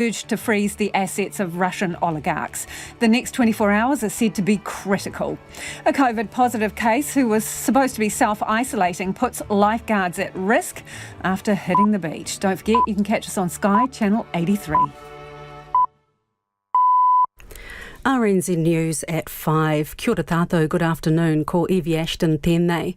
to freeze the assets of Russian oligarchs. The next 24 hours are said to be critical. A COVID positive case who was supposed to be self-isolating puts lifeguards at risk after hitting the beach. Don't forget, you can catch us on Sky, Channel 83. RNZ News at 5. Kia ora tātou, good afternoon. Ko Evie Ashton tēnei.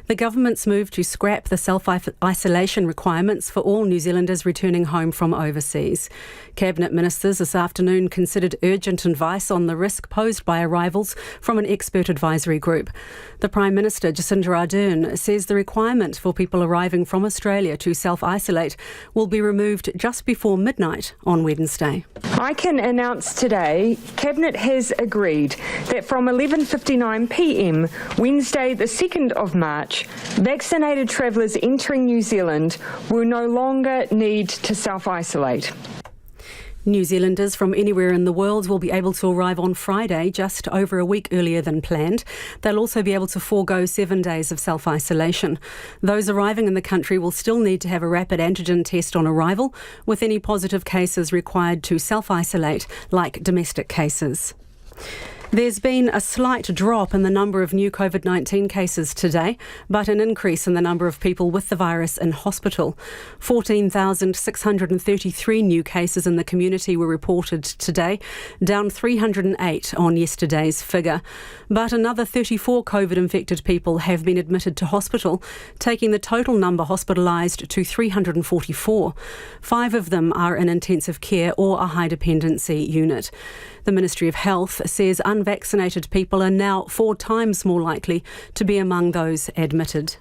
The government's move to scrap the self-isolation requirements for all New Zealanders returning home from overseas. Cabinet ministers this afternoon considered urgent advice on the risk posed by arrivals from an expert advisory group. The Prime Minister, Jacinda Ardern, says the requirement for people arriving from Australia to self-isolate will be removed just before midnight on Wednesday. I can announce today, Cabinet has agreed that from 11:59pm, Wednesday the 2nd of March, vaccinated travellers entering New Zealand will no longer need to self-isolate. New Zealanders from anywhere in the world will be able to arrive on Friday, just over a week earlier than planned. They'll also be able to forego 7 days of self-isolation. Those arriving in the country will still need to have a rapid antigen test on arrival, with any positive cases required to self-isolate, like domestic cases. There's been a slight drop in the number of new COVID-19 cases today, but an increase in the number of people with the virus in hospital. 14,633 new cases in the community were reported today, down 308 on yesterday's figure. But another 34 COVID-infected people have been admitted to hospital, taking the total number hospitalised to 344. 5 of them are in intensive care or a high dependency unit. The Ministry of Health says unvaccinated people are now 4 times more likely to be among those admitted.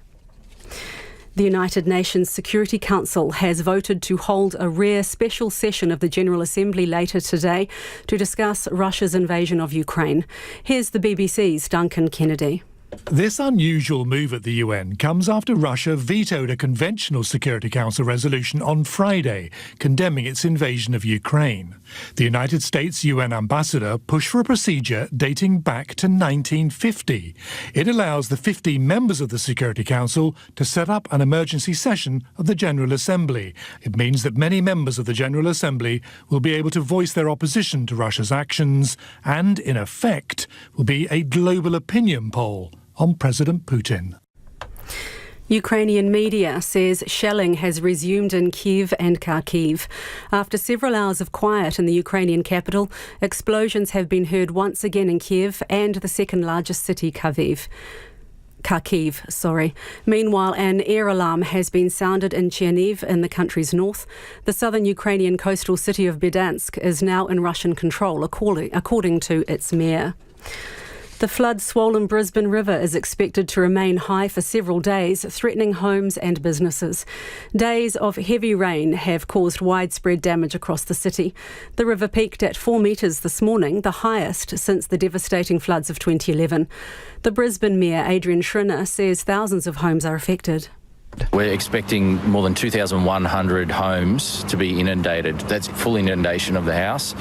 The United Nations Security Council has voted to hold a rare special session of the General Assembly later today to discuss Russia's invasion of Ukraine. Here's the BBC's Duncan Kennedy. This unusual move at the UN comes after Russia vetoed a conventional Security Council resolution on Friday, condemning its invasion of Ukraine. The United States UN ambassador pushed for a procedure dating back to 1950. It allows the 50 members of the Security Council to set up an emergency session of the General Assembly. It means that many members of the General Assembly will be able to voice their opposition to Russia's actions and, in effect, will be a global opinion poll on President Putin. Ukrainian media says shelling has resumed in Kyiv and Kharkiv. After several hours of quiet in the Ukrainian capital, explosions have been heard once again in Kyiv and the second largest city, Kyiv. Meanwhile, an air alarm has been sounded in Chernihiv in the country's north. The southern Ukrainian coastal city of Berdyansk is now in Russian control, according to its mayor. The flood-swollen Brisbane River is expected to remain high for several days, threatening homes and businesses. Days of heavy rain have caused widespread damage across the city. The river peaked at 4 metres this morning, the highest since the devastating floods of 2011. The Brisbane Mayor, Adrian Schrinner, says thousands of homes are affected. We're expecting more than 2,100 homes to be inundated. That's full inundation of the house.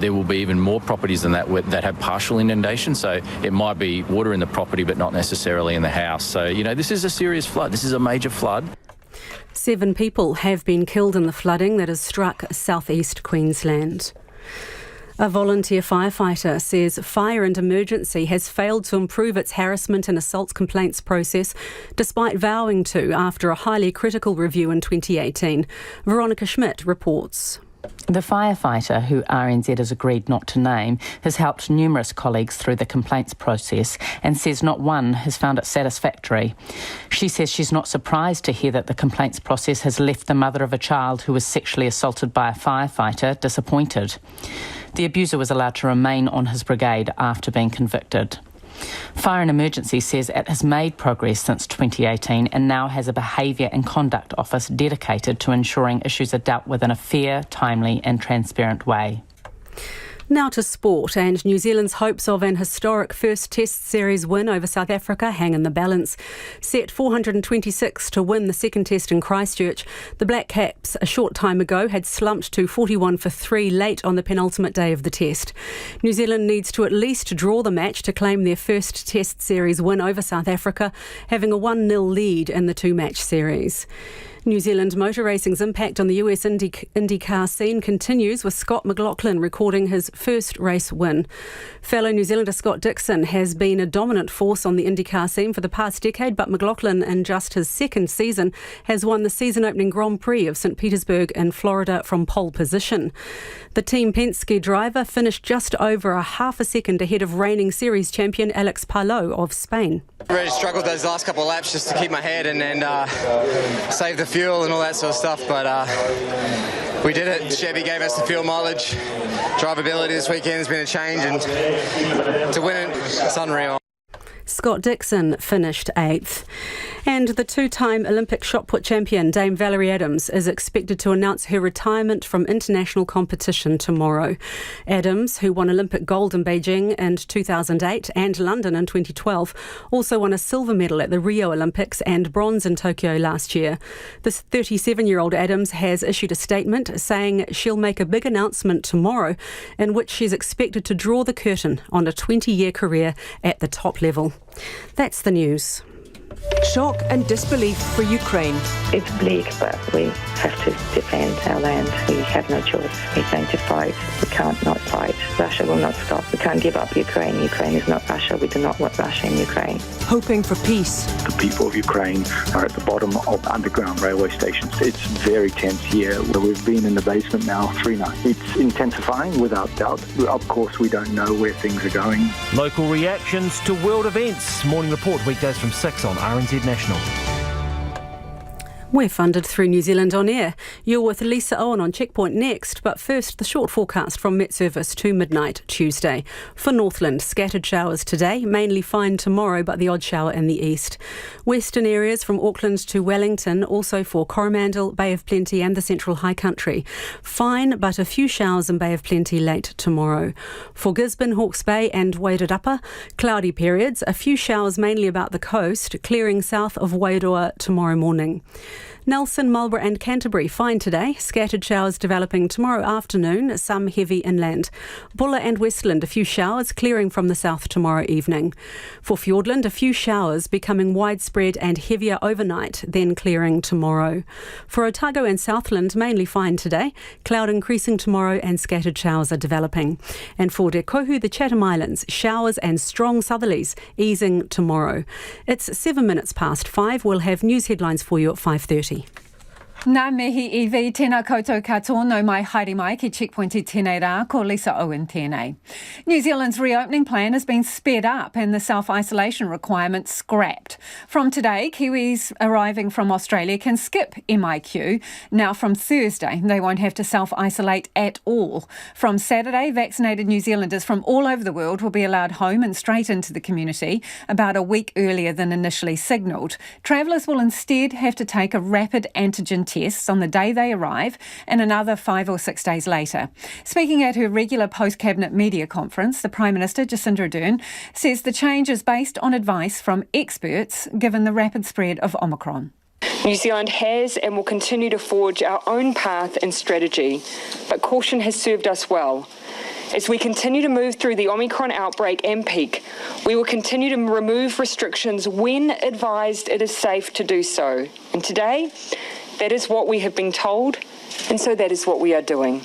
There will be even more properties than that that have partial inundation, so it might be water in the property but not necessarily in the house. So, this is a serious flood. This is a major flood. 7 people have been killed in the flooding that has struck southeast Queensland. A volunteer firefighter says Fire and Emergency has failed to improve its harassment and assault complaints process, despite vowing to after a highly critical review in 2018. Veronica Schmidt reports. The firefighter, who RNZ has agreed not to name, has helped numerous colleagues through the complaints process and says not one has found it satisfactory. She says she's not surprised to hear that the complaints process has left the mother of a child who was sexually assaulted by a firefighter disappointed. The abuser was allowed to remain on his brigade after being convicted. Fire and Emergency says it has made progress since 2018 and now has a behaviour and conduct office dedicated to ensuring issues are dealt with in a fair, timely and transparent way. Now to sport, and New Zealand's hopes of an historic first Test series win over South Africa hang in the balance. Set 426 to win the second Test in Christchurch, the Black Caps a short time ago had slumped to 41 for 3 late on the penultimate day of the Test. New Zealand needs to at least draw the match to claim their first Test series win over South Africa, having a 1-0 lead in the 2-match series. New Zealand motor racing's impact on the US IndyCar scene continues, with Scott McLaughlin recording his first race win. Fellow New Zealander Scott Dixon has been a dominant force on the IndyCar scene for the past decade, but McLaughlin, in just his second season, has won the season-opening Grand Prix of St Petersburg in Florida from pole position. The Team Penske driver finished just over a half a second ahead of reigning series champion Alex Palou of Spain. I really struggled those last couple of laps just to keep my head and save the fuel and all that sort of stuff, but we did it. Chevy gave us the fuel mileage. Drivability this weekend has been a change, and to win it, it's unreal. Scott Dixon finished 8th. And the two-time Olympic shot put champion Dame Valerie Adams is expected to announce her retirement from international competition tomorrow. Adams, who won Olympic gold in Beijing in 2008 and London in 2012, also won a silver medal at the Rio Olympics and bronze in Tokyo last year. This 37-year-old Adams has issued a statement saying she'll make a big announcement tomorrow in which she's expected to draw the curtain on a 20-year career at the top level. That's the news. Shock and disbelief for Ukraine. It's bleak, but we have to defend our land. We have no choice. We're going to fight. We can't not fight. Russia will not stop. We can't give up Ukraine. Ukraine is not Russia. We do not want Russia in Ukraine. Hoping for peace. The people of Ukraine are at the bottom of underground railway stations. It's very tense here. We've been in the basement now 3 nights. It's intensifying without doubt. Of course, we don't know where things are going. Local reactions to world events. Morning Report weekdays from 6 on RNZ National. We're funded through New Zealand On Air. You're with Lisa Owen on Checkpoint next, but first the short forecast from Met Service to midnight Tuesday. For Northland, scattered showers today, mainly fine tomorrow, but the odd shower in the east. Western areas from Auckland to Wellington, also for Coromandel, Bay of Plenty and the Central High Country. Fine, but a few showers in Bay of Plenty late tomorrow. For Gisborne, Hawke's Bay and Wairarapa, cloudy periods, a few showers mainly about the coast, clearing south of Wairoa tomorrow morning. Nelson, Marlborough and Canterbury, fine today. Scattered showers developing tomorrow afternoon, some heavy inland. Bulla and Westland, a few showers clearing from the south tomorrow evening. For Fiordland, a few showers becoming widespread and heavier overnight, then clearing tomorrow. For Otago and Southland, mainly fine today. Cloud increasing tomorrow and scattered showers are developing. And for Te Kohu, the Chatham Islands, showers and strong southerlies easing tomorrow. It's 7 minutes past 5. We'll have news headlines for you at 5:30. Nā mihi iwi, tēnā koutou katoa, no mai haere mai ki Checkpoint I tēnei rā, ko Lisa Owen tēnei. New Zealand's reopening plan has been sped up and the self-isolation requirement scrapped. From today, Kiwis arriving from Australia can skip MIQ. Now from Thursday, they won't have to self-isolate at all. From Saturday, vaccinated New Zealanders from all over the world will be allowed home and straight into the community, about a week earlier than initially signalled. Travellers will instead have to take a rapid antigen test on the day they arrive and another 5 or 6 days later. Speaking at her regular post-cabinet media conference, the Prime Minister, Jacinda Ardern, says the change is based on advice from experts given the rapid spread of Omicron. New Zealand has and will continue to forge our own path and strategy, but caution has served us well. As we continue to move through the Omicron outbreak and peak, we will continue to remove restrictions when advised it is safe to do so. And today, that is what we have been told, and so that is what we are doing.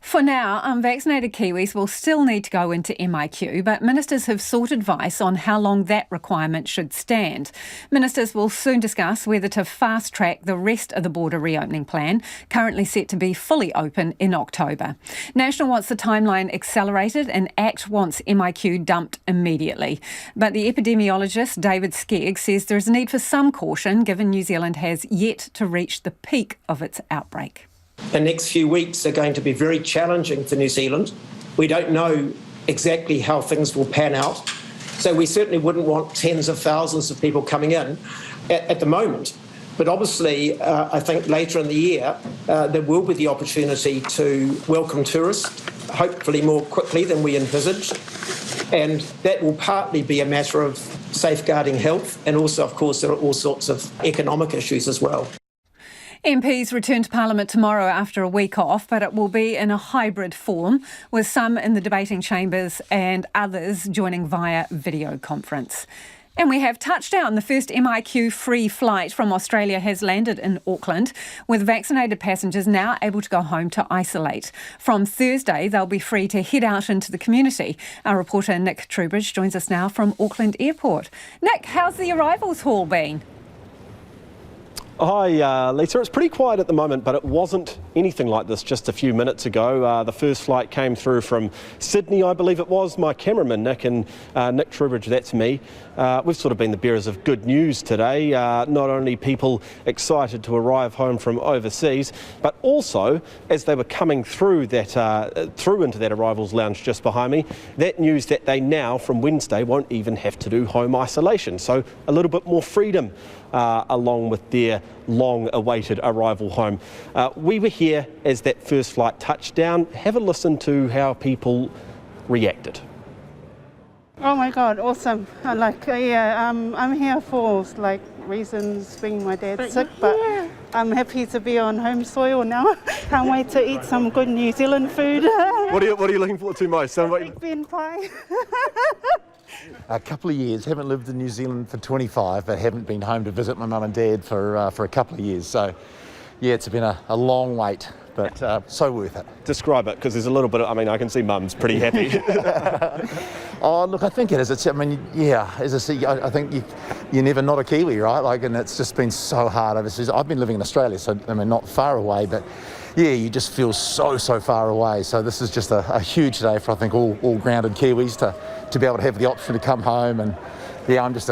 For now, unvaccinated Kiwis will still need to go into MIQ, but ministers have sought advice on how long that requirement should stand. Ministers will soon discuss whether to fast-track the rest of the border reopening plan, currently set to be fully open in October. National wants the timeline accelerated and ACT wants MIQ dumped immediately. But the epidemiologist David Skegg says there is a need for some caution given New Zealand has yet to reach the peak of its outbreak. The next few weeks are going to be very challenging for New Zealand. We don't know exactly how things will pan out. So we certainly wouldn't want tens of thousands of people coming in at the moment. But obviously, I think later in the year, there will be the opportunity to welcome tourists, hopefully more quickly than we envisaged. And that will partly be a matter of safeguarding health. And also, of course, there are all sorts of economic issues as well. MPs return to Parliament tomorrow after a week off, but it will be in a hybrid form, with some in the debating chambers and others joining via video conference. And we have touchdown. The first MIQ-free flight from Australia has landed in Auckland, with vaccinated passengers now able to go home to isolate. From Thursday, they'll be free to head out into the community. Our reporter Nick Trubridge joins us now from Auckland Airport. Nick, how's the arrivals hall been? Hi, Lisa. It's pretty quiet at the moment, but it wasn't anything like this just a few minutes ago. The first flight came through from Sydney, I believe it was. My cameraman, Nick, and Nick Trubridge, that's me. We've sort of been the bearers of good news today. Not only people excited to arrive home from overseas, but also as they were coming through into that arrivals lounge just behind me, that news that they now, from Wednesday, won't even have to do home isolation. So a little bit more freedom along with their long-awaited arrival home. We were here as that first flight touched down. Have a listen to how people reacted. Oh my God, awesome. I'm here for reasons being my dad's sick, but I'm happy to be on home soil now. Can't wait to eat some good New Zealand food. What are you looking forward to most? Big Ben pie. A couple of years, haven't lived in New Zealand for 25, but haven't been home to visit my mum and dad for a couple of years. So, yeah, it's been a long wait, but so worth it. Describe it, because there's a little bit of, I can see Mum's pretty happy. Oh, look, I think it is. As I say, I think you're never not a Kiwi, right? And it's just been so hard overseas. I've been living in Australia, so not far away, but yeah, you just feel so far away. So this is just a huge day for, I think, all grounded Kiwis to be able to have the option to come home. And yeah, I'm just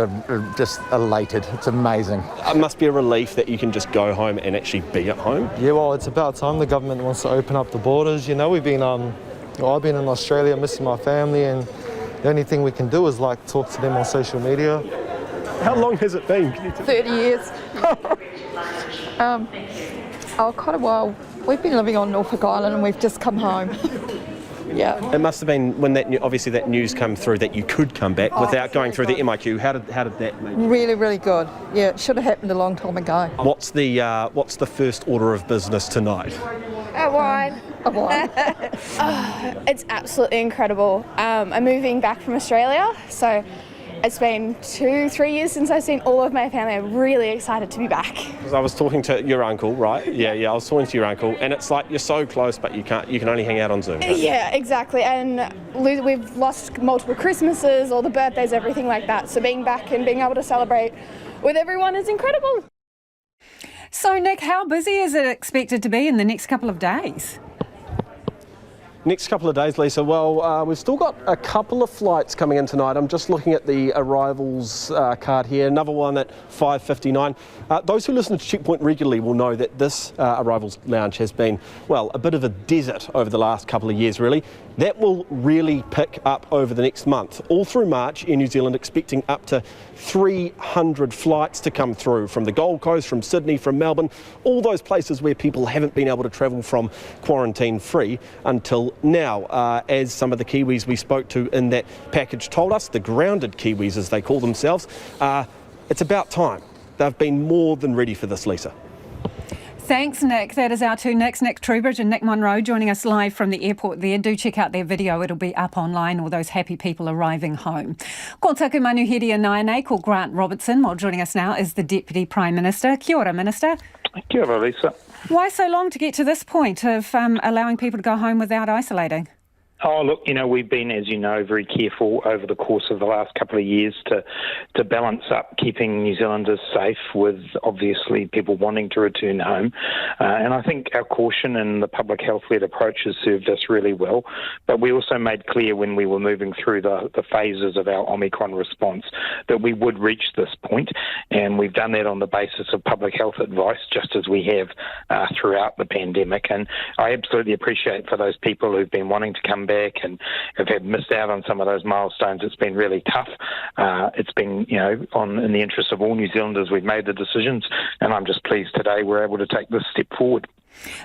elated. It's amazing. It must be a relief that you can just go home and actually be at home. Yeah, well, it's about time the government wants to open up the borders. You know, I've been in Australia missing my family, and the only thing we can do is talk to them on social media. How long has it been? 30 years. Quite a while. We've been living on Norfolk Island and we've just come home. Yeah. It must have been when that news came through that you could come back without going through the MIQ. How did that make you? Really, really good. Yeah, it should have happened a long time ago. What's the first order of business tonight? A wine. A wine. It's absolutely incredible. I'm moving back from Australia, so it's been 2-3 years since I've seen all of my family. I'm really excited to be back. Because I was talking to your uncle, right? Yeah, I was talking to your uncle, and it's like you're so close, but you can only hang out on Zoom. Yeah, exactly. And we've lost multiple Christmases, all the birthdays, everything like that. So being back and being able to celebrate with everyone is incredible. So, Nick, how busy is it expected to be in the next couple of days? Next couple of days, Lisa. Well, we've still got a couple of flights coming in tonight. I'm just looking at the arrivals card here. Another one at 5:59. Those who listen to Checkpoint regularly will know that this arrivals lounge has been, a bit of a desert over the last couple of years, really. That will really pick up over the next month. All through March, Air New Zealand expecting up to 300 flights to come through from the Gold Coast, from Sydney, from Melbourne, all those places where people haven't been able to travel from quarantine-free until now. As some of the Kiwis we spoke to in that package told us, the grounded Kiwis as they call themselves, it's about time. They've been more than ready for this, Lisa. Thanks, Nick. That is our two Nicks, Nick Trubridge and Nick Monroe, joining us live from the airport there. Do check out their video. It'll be up online, all those happy people arriving home. Ko taku manuhiri Nainei, ko Grant Robertson. Well, joining us now is the Deputy Prime Minister. Kia ora, Minister. Kia ora, Lisa. Why so long to get to this point of allowing people to go home without isolating? Oh, look, we've been, as you know, very careful over the course of the last couple of years to balance up keeping New Zealanders safe with, obviously, people wanting to return home. And I think our caution and the public health-led approach has served us really well. But we also made clear when we were moving through the phases of our Omicron response that we would reach this point. And we've done that on the basis of public health advice, just as we have throughout the pandemic. And I absolutely appreciate for those people who've been wanting to come back and have missed out on some of those milestones. It's been really tough. It's been, in the interest of all New Zealanders, we've made the decisions, and I'm just pleased today we're able to take this step forward.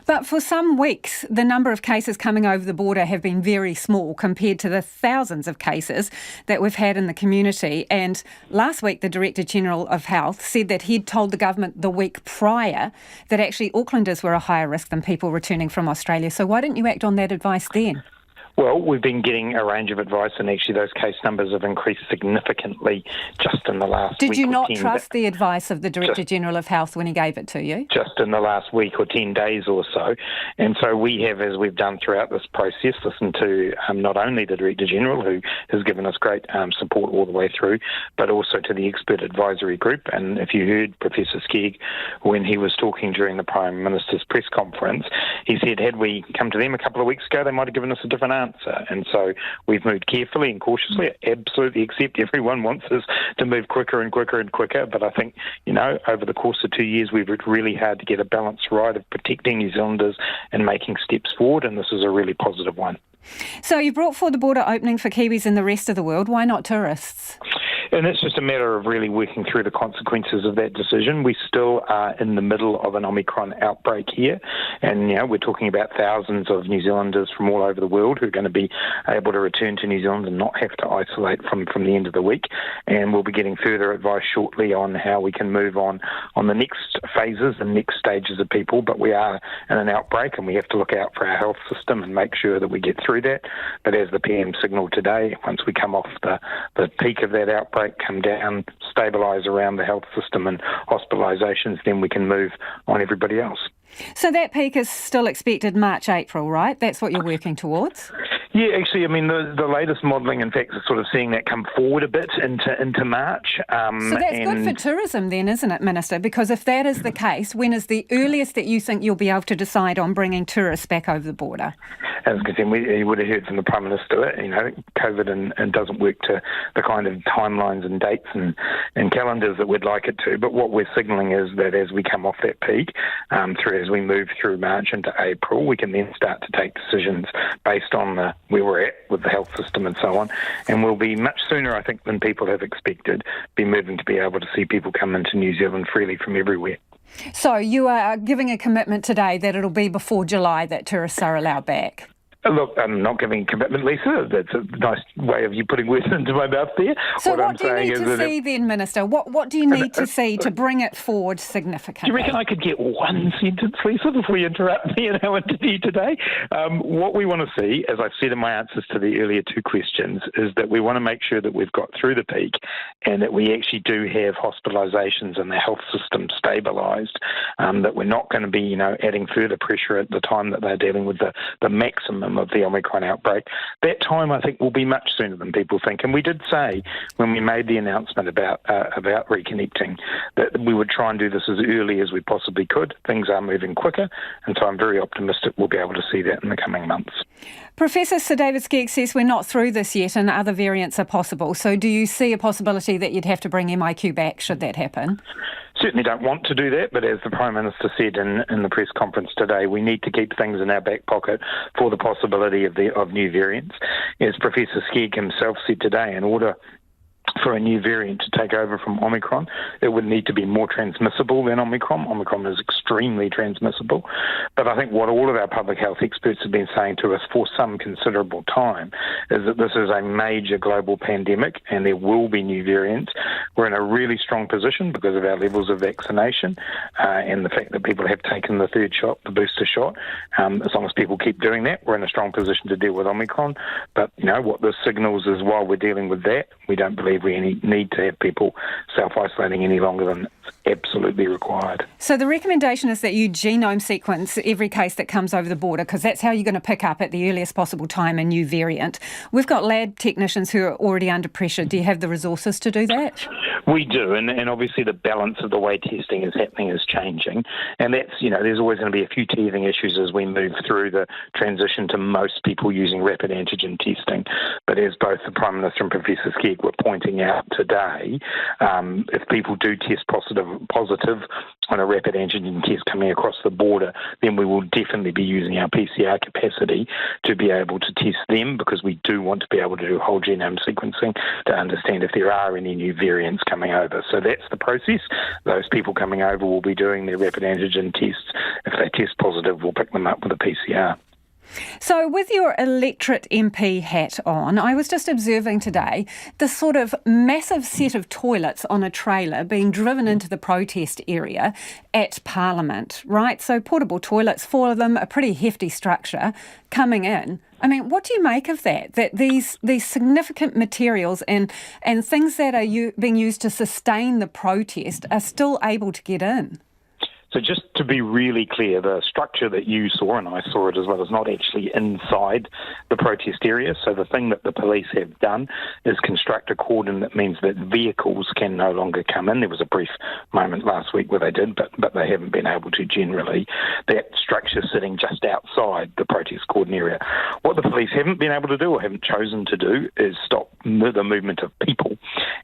But for some weeks, the number of cases coming over the border have been very small compared to the thousands of cases that we've had in the community. And last week, the Director General of Health said that he'd told the government the week prior that actually Aucklanders were a higher risk than people returning from Australia. So why didn't you act on that advice then? Well, we've been getting a range of advice, and actually those case numbers have increased significantly just in the last week. Did you not trust the advice of the Director-General of Health when he gave it to you? Just in the last week or 10 days or so. And so we have, as we've done throughout this process, listened to not only the Director-General, who has given us great support all the way through, but also to the expert advisory group. And if you heard Professor Skegg when he was talking during the Prime Minister's press conference, he said had we come to them a couple of weeks ago, they might have given us a different answer. And so we've moved carefully and cautiously. I absolutely accept everyone wants us to move quicker and quicker and quicker, but I think, over the course of 2 years, we've worked really hard to get a balance right of protecting New Zealanders and making steps forward, and this is a really positive one. So you brought forward the border opening for Kiwis and the rest of the world. Why not tourists? And it's just a matter of really working through the consequences of that decision. We still are in the middle of an Omicron outbreak here. And, we're talking about thousands of New Zealanders from all over the world who are going to be able to return to New Zealand and not have to isolate from the end of the week. And we'll be getting further advice shortly on how we can move on the next phases and next stages of people. But we are in an outbreak, and we have to look out for our health system and make sure that we get through that. But as the PM signalled today, once we come off the peak of that outbreak, come down, stabilise around the health system and hospitalisations, then we can move on everybody else. So that peak is still expected March, April, right? That's what you're working towards? Yeah, actually, the latest modelling, in fact, is sort of seeing that come forward a bit into March. So that's good for tourism then, isn't it, Minister? Because if that is the case, when is the earliest that you think you'll be able to decide on bringing tourists back over the border? As I said, you would have heard from the Prime Minister, COVID and doesn't work to the kind of timelines and dates and calendars that we'd like it to. But what we're signalling is that as we come off that peak, as we move through March into April, we can then start to take decisions based on where we're at with the health system and so on. And we'll be much sooner, I think, than people have expected, be moving to be able to see people come into New Zealand freely from everywhere. So you are giving a commitment today that it'll be before July that tourists are allowed back? Look, I'm not giving a commitment, Lisa. That's a nice way of you putting words into my mouth there. So what do you need to see then, Minister? What do you need to see to bring it forward significantly? Do you reckon I could get one sentence, Lisa, before you interrupt me in our interview today? What we want to see, as I've said in my answers to the earlier two questions, is that we want to make sure that we've got through the peak and that we actually do have hospitalisations and the health system stabilised, that we're not going to be, adding further pressure at the time that they're dealing with the maximum of the Omicron outbreak. That time, I think, will be much sooner than people think. And we did say when we made the announcement about reconnecting that we would try and do this as early as we possibly could. Things are moving quicker, and so I'm very optimistic we'll be able to see that in the coming months. Professor Sir David Skegg says we're not through this yet and other variants are possible. So do you see a possibility that you'd have to bring MIQ back should that happen? Certainly don't want to do that, but as the Prime Minister said in the press conference today, we need to keep things in our back pocket for the possibility of new variants. As Professor Skegg himself said today, in order for a new variant to take over from Omicron, it would need to be more transmissible than Omicron. Omicron is extremely transmissible. But I think what all of our public health experts have been saying to us for some considerable time is that this is a major global pandemic and there will be new variants. We're in a really strong position because of our levels of vaccination and the fact that people have taken the third shot, the booster shot. As long as people keep doing that, we're in a strong position to deal with Omicron. But, what this signals is while we're dealing with that, we don't believe we need to have people self-isolating any longer than absolutely required. So the recommendation is that you genome sequence every case that comes over the border because that's how you're going to pick up at the earliest possible time a new variant. We've got lab technicians who are already under pressure. Do you have the resources to do that? We do, and obviously the balance of the way testing is happening is changing, and that's, there's always going to be a few teething issues as we move through the transition to most people using rapid antigen testing. But as both the Prime Minister and Professor Skegg were pointing out today, if people do test positive on a rapid antigen test coming across the border, then we will definitely be using our PCR capacity to be able to test them, because we do want to be able to do whole genome sequencing to understand if there are any new variants coming over. So that's the process. Those people coming over will be doing their rapid antigen tests. If they test positive, we'll pick them up with a PCR. So with your electorate MP hat on, I was just observing today the sort of massive set of toilets on a trailer being driven into the protest area at Parliament, right? So portable toilets, 4 of them, a pretty hefty structure coming in. I mean, what do you make of that? That these significant materials and things that are being used to sustain the protest are still able to get in? So just to be really clear, the structure that you saw, and I saw it as well, is not actually inside the protest area. So the thing that the police have done is construct a cordon that means that vehicles can no longer come in. There was a brief moment last week where they did, but they haven't been able to generally. That structure sitting just outside the protest cordon area. What the police haven't been able to do, or haven't chosen to do, is stop the movement of people.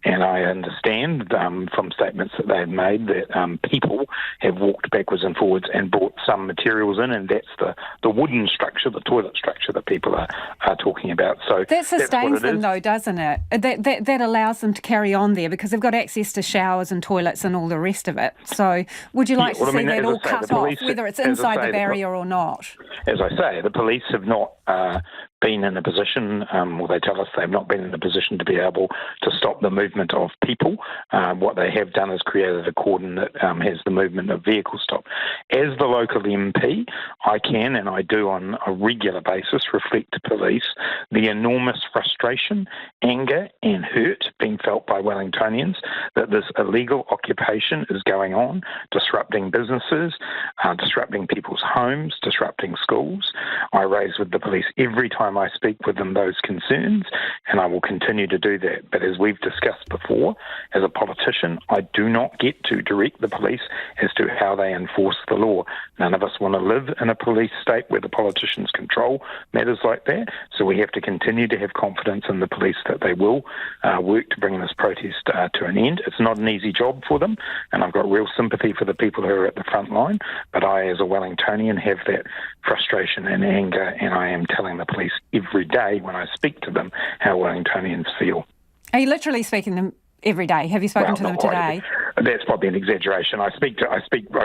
And I understand from statements that they have made that people have walked backwards and forwards and brought some materials in, and that's the wooden structure, the toilet structure that people are talking about. So that sustains them, though, doesn't it? That allows them to carry on there because they've got access to showers and toilets and all the rest of it. So would you like to see that all cut off, whether it's inside the barrier or not? As I say, the police have not been in a position, or they tell us they've not been in a position to be able to stop the movement of people. What they have done is created a cordon that has the movement of vehicles stopped. As the local MP, I can, and I do on a regular basis, reflect to police the enormous frustration, anger and hurt being felt by Wellingtonians that this illegal occupation is going on, disrupting businesses, disrupting people's homes, disrupting schools. I raise with the police every time I speak with them those concerns, and I will continue to do that. But as we've discussed before, as a politician, I do not get to direct the police as to how they enforce the law. None of us want to live in a police state where the politicians control matters like that, so we have to continue to have confidence in the police that they will work to bring this protest to an end. It's not an easy job for them, and I've got real sympathy for the people who are at the front line, but I, as a Wellingtonian, have that frustration and anger, and I am telling the police every day when I speak to them how Wellingtonians feel. Are you literally speaking to them every day? Have you spoken to them today? That's probably an exaggeration. I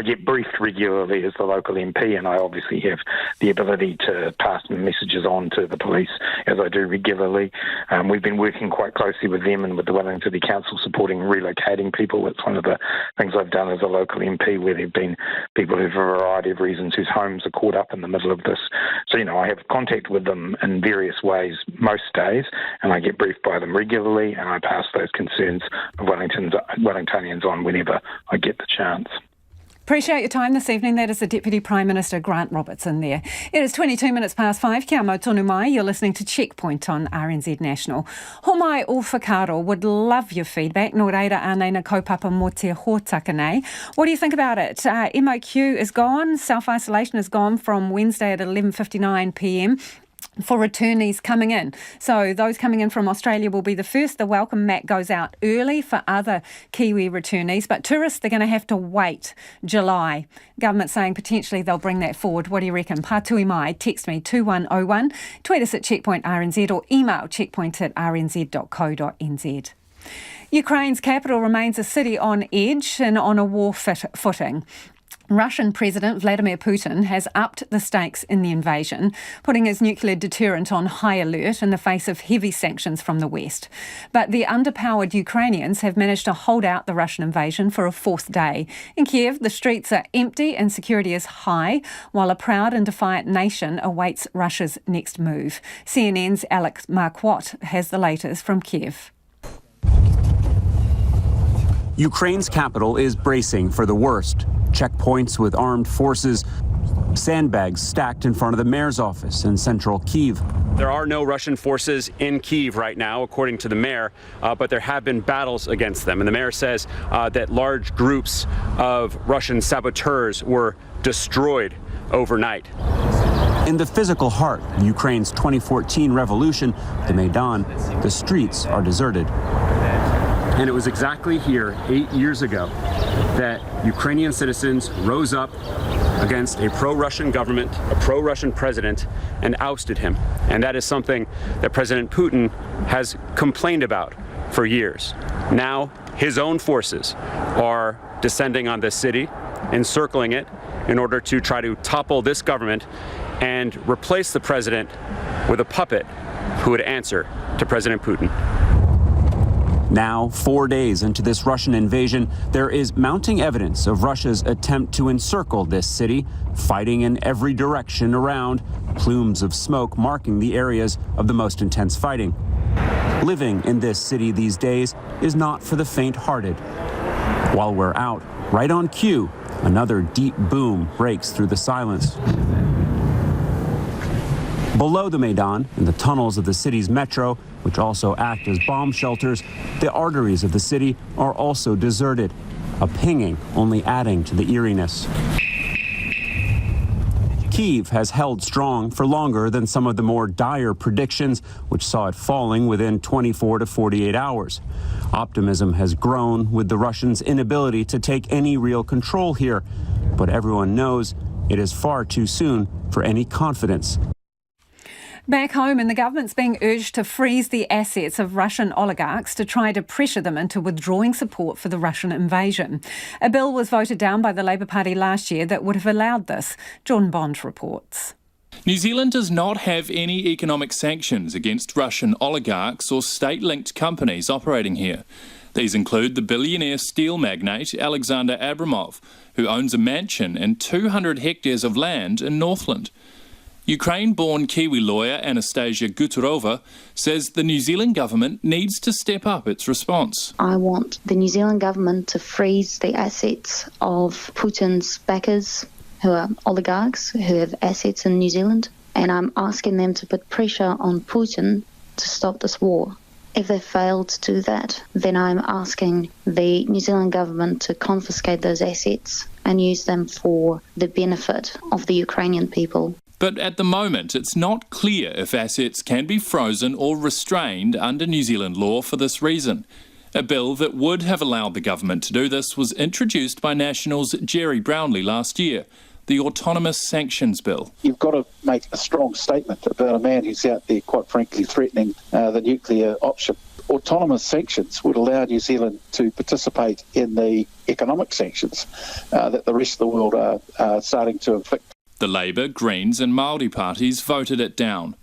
get briefed regularly as the local MP, and I obviously have the ability to pass messages on to the police as I do regularly. We've been working quite closely with them and with the Wellington City Council supporting relocating people. It's one of the things I've done as a local MP, where there have been people who, for a variety of reasons, whose homes are caught up in the middle of this. So, I have contact with them in various ways most days, and I get briefed by them regularly, and I pass those concerns of Wellingtonians on whenever I get the chance. Appreciate your time this evening. That is the Deputy Prime Minister, Grant Robertson there. It is 22 minutes past 5. Kia mau tonu mai. You're listening to Checkpoint on RNZ National. Homai o whakaro, would love your feedback. Nō reira ānei na kaupapa mō te hōtaka nei. What do you think about it? MOQ is gone. Self-isolation is gone from Wednesday at 11:59pm. For returnees coming in. So those coming in from Australia will be the first. The welcome mat goes out early for other Kiwi returnees, but tourists, they're going to have to wait July. Government saying potentially they'll bring that forward. What do you reckon? Pātui mai, text me 2101, tweet us at Checkpoint RNZ or email checkpoint@rnz.co.nz. Ukraine's capital remains a city on edge and on a war footing. Russian President Vladimir Putin has upped the stakes in the invasion, putting his nuclear deterrent on high alert in the face of heavy sanctions from the West. But the underpowered Ukrainians have managed to hold out the Russian invasion for a fourth day. In Kyiv, the streets are empty and security is high, while a proud and defiant nation awaits Russia's next move. CNN's Alex Marquardt has the latest from Kyiv. Ukraine's capital is bracing for the worst. Checkpoints with armed forces, sandbags stacked in front of the mayor's office in central Kyiv. There are no Russian forces in Kyiv right now, according to the mayor, but there have been battles against them. And the mayor says that large groups of Russian saboteurs were destroyed overnight. In the physical heart of Ukraine's 2014 revolution, the Maidan, the streets are deserted. And it was exactly here 8 years ago that Ukrainian citizens rose up against a pro-Russian government, a pro-Russian president, and ousted him. And that is something that President Putin has complained about for years. Now, his own forces are descending on this city, encircling it, in order to try to topple this government and replace the president with a puppet who would answer to President Putin. Now, 4 days into this Russian invasion, there is mounting evidence of Russia's attempt to encircle this city, fighting in every direction around, plumes of smoke marking the areas of the most intense fighting. Living in this city these days is not for the faint-hearted. While we're out, right on cue, another deep boom breaks through the silence. Below the Maidan, in the tunnels of the city's metro, which also act as bomb shelters, the arteries of the city are also deserted, a pinging only adding to the eeriness. Kyiv has held strong for longer than some of the more dire predictions, which saw it falling within 24 to 48 hours. Optimism has grown with the Russians' inability to take any real control here, but everyone knows it is far too soon for any confidence. Back home, and the government's being urged to freeze the assets of Russian oligarchs to try to pressure them into withdrawing support for the Russian invasion. A bill was voted down by the Labour Party last year that would have allowed this. John Bond reports. New Zealand does not have any economic sanctions against Russian oligarchs or state-linked companies operating here. These include the billionaire steel magnate Alexander Abramov, who owns a mansion and 200 hectares of land in Northland. Ukraine-born Kiwi lawyer Anastasia Guturova says the New Zealand government needs to step up its response. I want the New Zealand government to freeze the assets of Putin's backers, who are oligarchs, who have assets in New Zealand, and I'm asking them to put pressure on Putin to stop this war. If they fail to do that, then I'm asking the New Zealand government to confiscate those assets and use them for the benefit of the Ukrainian people. But at the moment, it's not clear if assets can be frozen or restrained under New Zealand law for this reason. A bill that would have allowed the government to do this was introduced by Nationals' Jerry Brownlee last year, the Autonomous Sanctions Bill. You've got to make a strong statement about a man who's out there, quite frankly, threatening the nuclear option. Autonomous sanctions would allow New Zealand to participate in the economic sanctions that the rest of the world are starting to inflict. The Labour, Greens and Māori parties voted it down.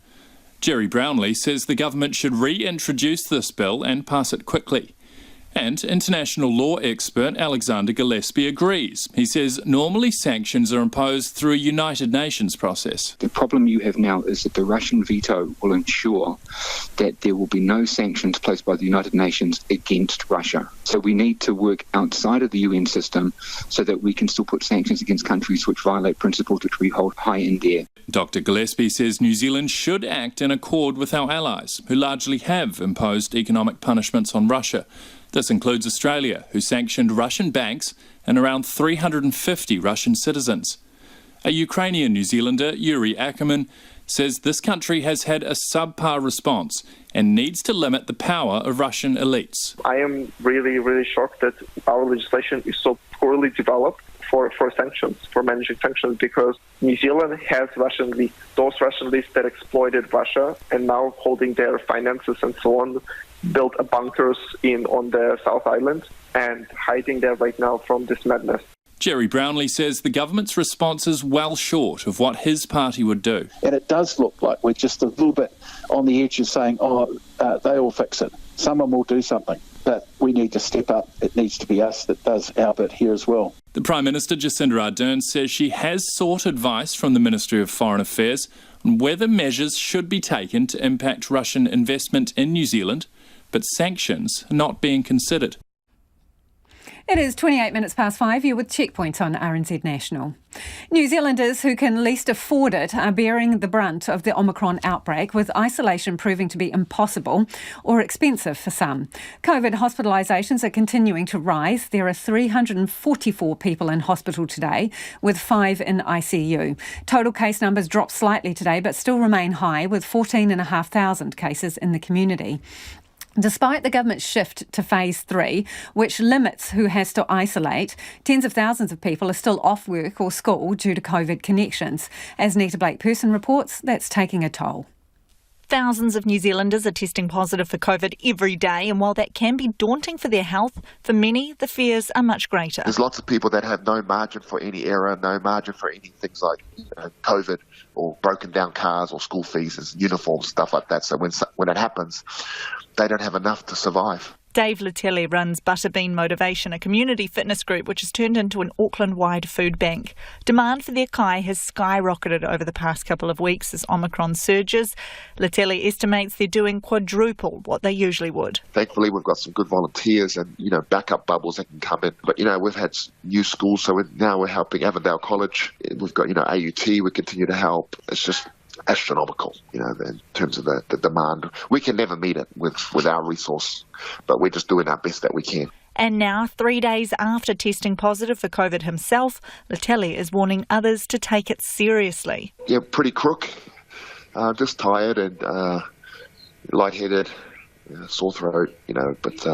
Jerry Brownlee says the government should reintroduce this bill and pass it quickly. And international law expert Alexander Gillespie agrees. He says normally sanctions are imposed through a United Nations process. The problem you have now is that the Russian veto will ensure that there will be no sanctions placed by the United Nations against Russia. So we need to work outside of the UN system so that we can still put sanctions against countries which violate principles which we hold high in there. Dr Gillespie says New Zealand should act in accord with our allies, who largely have imposed economic punishments on Russia. This includes Australia, who sanctioned Russian banks and around 350 Russian citizens. A Ukrainian New Zealander, Yuri Ackerman, says this country has had a subpar response and needs to limit the power of Russian elites. I am really shocked that our legislation is so poorly developed for sanctions, for managing sanctions, because New Zealand has Russian elites, those Russian elites that exploited Russia and now holding their finances and so on, built bunkers on the South Island and hiding there right now from this madness. Jerry Brownlee says the government's response is well short of what his party would do. And it does look like we're just a little bit on the edge of saying, they will fix it. Someone will do something. But we need to step up. It needs to be us that does our bit here as well. The Prime Minister, Jacinda Ardern, says she has sought advice from the Ministry of Foreign Affairs on whether measures should be taken to impact Russian investment in New Zealand, but sanctions are not being considered. It is 28 minutes past 5. You're with Checkpoint on RNZ National. New Zealanders who can least afford it are bearing the brunt of the Omicron outbreak, with isolation proving to be impossible or expensive for some. COVID hospitalisations are continuing to rise. There are 344 people in hospital today, with 5 in ICU. Total case numbers dropped slightly today, but still remain high, with 14,500 cases in the community. Despite the government's shift to phase 3, which limits who has to isolate, tens of thousands of people are still off work or school due to COVID connections. As Nita Blake-Person reports, that's taking a toll. Thousands of New Zealanders are testing positive for COVID every day, and while that can be daunting for their health, for many, the fears are much greater. There's lots of people that have no margin for any error, no margin for any things like COVID or broken down cars or school fees and uniforms, stuff like that. So when it happens, they don't have enough to survive. Dave Latelli runs Butterbean Motivation, a community fitness group which has turned into an Auckland-wide food bank. Demand for their kai has skyrocketed over the past couple of weeks as Omicron surges. Latelli estimates they're doing quadruple what they usually would. Thankfully, we've got some good volunteers and, backup bubbles that can come in. But, we've had new schools, so now we're helping Avondale College. We've got, AUT, we continue to help. It's just astronomical, in terms of the demand. We can never meet it with our resource, but we're just doing our best that we can. And now, 3 days after testing positive for COVID himself, Latelli is warning others to take it seriously. Yeah, pretty crook, just tired and lightheaded, sore throat, but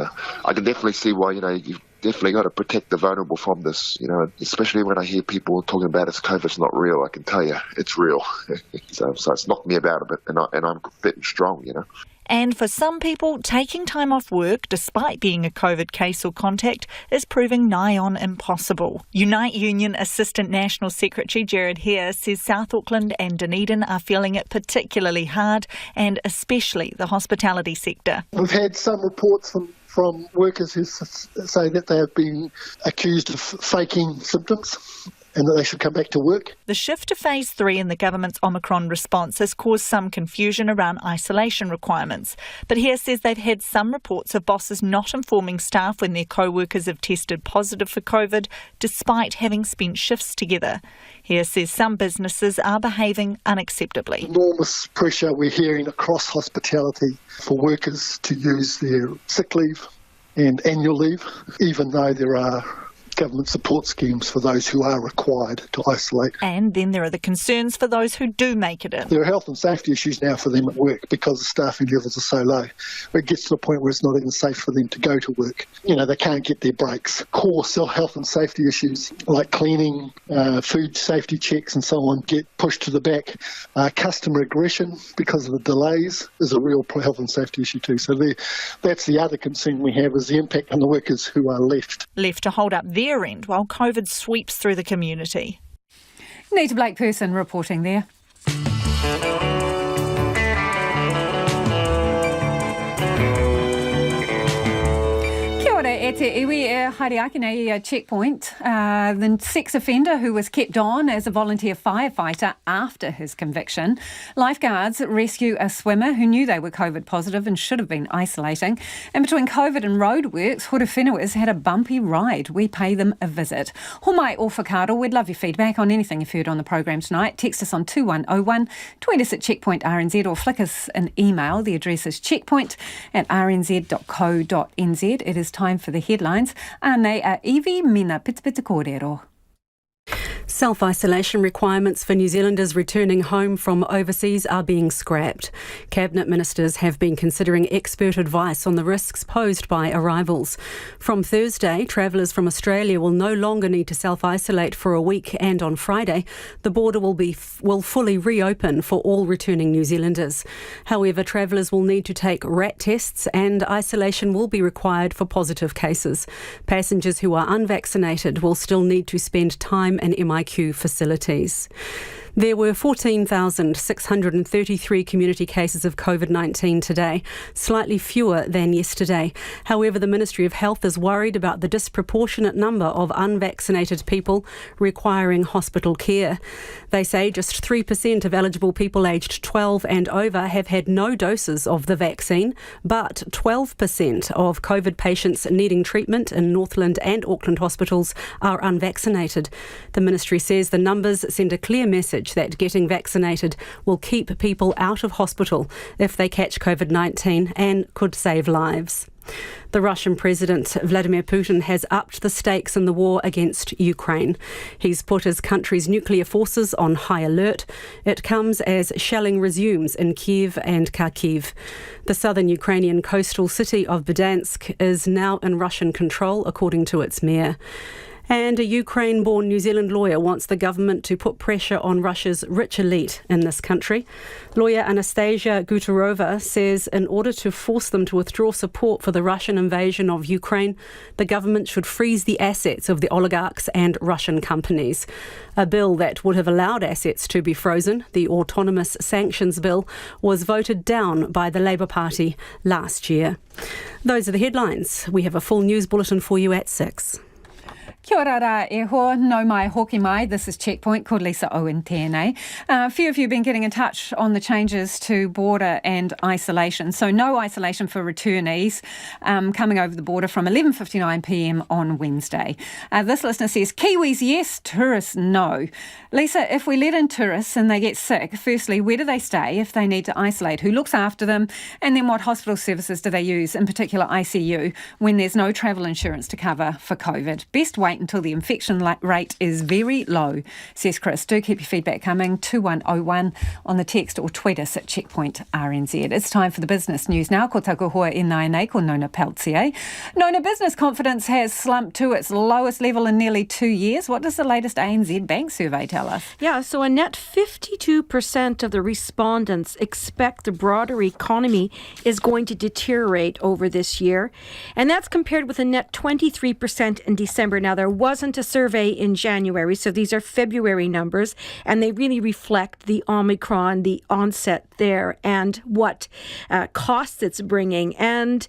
I can definitely see why, you've definitely got to protect the vulnerable from this, especially when I hear people talking about COVID's not real. I can tell you it's real. so it's knocked me about a bit, and I'm fit and strong, And for some people, taking time off work, despite being a COVID case or contact, is proving nigh on impossible. Unite Union Assistant National Secretary Jared Hare says South Auckland and Dunedin are feeling it particularly hard, and especially the hospitality sector. We've had some reports from workers who say that they have been accused of faking symptoms and that they should come back to work. The shift to phase 3 in the government's Omicron response has caused some confusion around isolation requirements. But Hare says they've had some reports of bosses not informing staff when their co-workers have tested positive for COVID, despite having spent shifts together. Hare says some businesses are behaving unacceptably. Enormous pressure we're hearing across hospitality for workers to use their sick leave and annual leave, even though there are government support schemes for those who are required to isolate. And then there are the concerns for those who do make it in. There are health and safety issues now for them at work because the staffing levels are so low. It gets to the point where it's not even safe for them to go to work. They can't get their breaks. Core health and safety issues like cleaning, food safety checks and so on get pushed to the back. Customer aggression because of the delays is a real health and safety issue too. So that's the other concern we have, is the impact on the workers who are left. Left to hold up their end while COVID sweeps through the community. Nita Blake-Person reporting there. Kia ora, e te iwi e Hariakine checkpoint. The sex offender who was kept on as a volunteer firefighter after his conviction. Lifeguards rescue a swimmer who knew they were COVID positive and should have been isolating. And between COVID and roadworks, Horowhenua's had a bumpy ride. We pay them a visit. Homai o whakaaro, we'd love your feedback on anything you've heard on the programme tonight. Text us on 2101, tweet us at Checkpoint RNZ or flick us an email. The address is checkpoint@rnz.co.nz. It is time for the headlines. Ane a iwi mina pitipita kōrero. Self-isolation requirements for New Zealanders returning home from overseas are being scrapped. Cabinet ministers have been considering expert advice on the risks posed by arrivals. From Thursday, travellers from Australia will no longer need to self-isolate for a week, and on Friday, the border will fully reopen for all returning New Zealanders. However, travellers will need to take rat tests and isolation will be required for positive cases. Passengers who are unvaccinated will still need to spend time in MIQ facilities. There were 14,633 community cases of COVID-19 today, slightly fewer than yesterday. However, the Ministry of Health is worried about the disproportionate number of unvaccinated people requiring hospital care. They say just 3% of eligible people aged 12 and over have had no doses of the vaccine, but 12% of COVID patients needing treatment in Northland and Auckland hospitals are unvaccinated. The Ministry says the numbers send a clear message that getting vaccinated will keep people out of hospital if they catch COVID-19 and could save lives. The Russian President Vladimir Putin has upped the stakes in the war against Ukraine. He's put his country's nuclear forces on high alert. It comes as shelling resumes in Kyiv and Kharkiv. The southern Ukrainian coastal city of Berdyansk is now in Russian control, according to its mayor. And a Ukraine-born New Zealand lawyer wants the government to put pressure on Russia's rich elite in this country. Lawyer Anastasia Guterova says in order to force them to withdraw support for the Russian invasion of Ukraine, the government should freeze the assets of the oligarchs and Russian companies. A bill that would have allowed assets to be frozen, the Autonomous Sanctions Bill, was voted down by the Labour Party last year. Those are the headlines. We have a full news bulletin for you at 6. Kia ora rā e hoa, no mai hoki mai. This is Checkpoint, called Lisa Owen tēnei. A few of you have been getting in touch on the changes to border and isolation. So no isolation for returnees coming over the border from 11:59pm on Wednesday. This listener says, Kiwis yes, tourists no. Lisa, if we let in tourists and they get sick, firstly, where do they stay if they need to isolate? Who looks after them? And then what hospital services do they use, in particular ICU, when there's no travel insurance to cover for COVID? Best wait until the infection rate is very low, says Chris. Do keep your feedback coming, 2101 on the text or tweet us at Checkpoint RNZ. It's time for the business news now. Ko taku hoa e nai nei, ko Nona Peltier. Nona, business confidence has slumped to its lowest level in nearly 2 years. What does the latest ANZ Bank survey tell us? Yeah, so a net 52% of the respondents expect the broader economy is going to deteriorate over this year. And that's compared with a net 23% in December. Now, there wasn't a survey in January, so these are February numbers, and they really reflect the Omicron, the onset there, and what costs it's bringing. And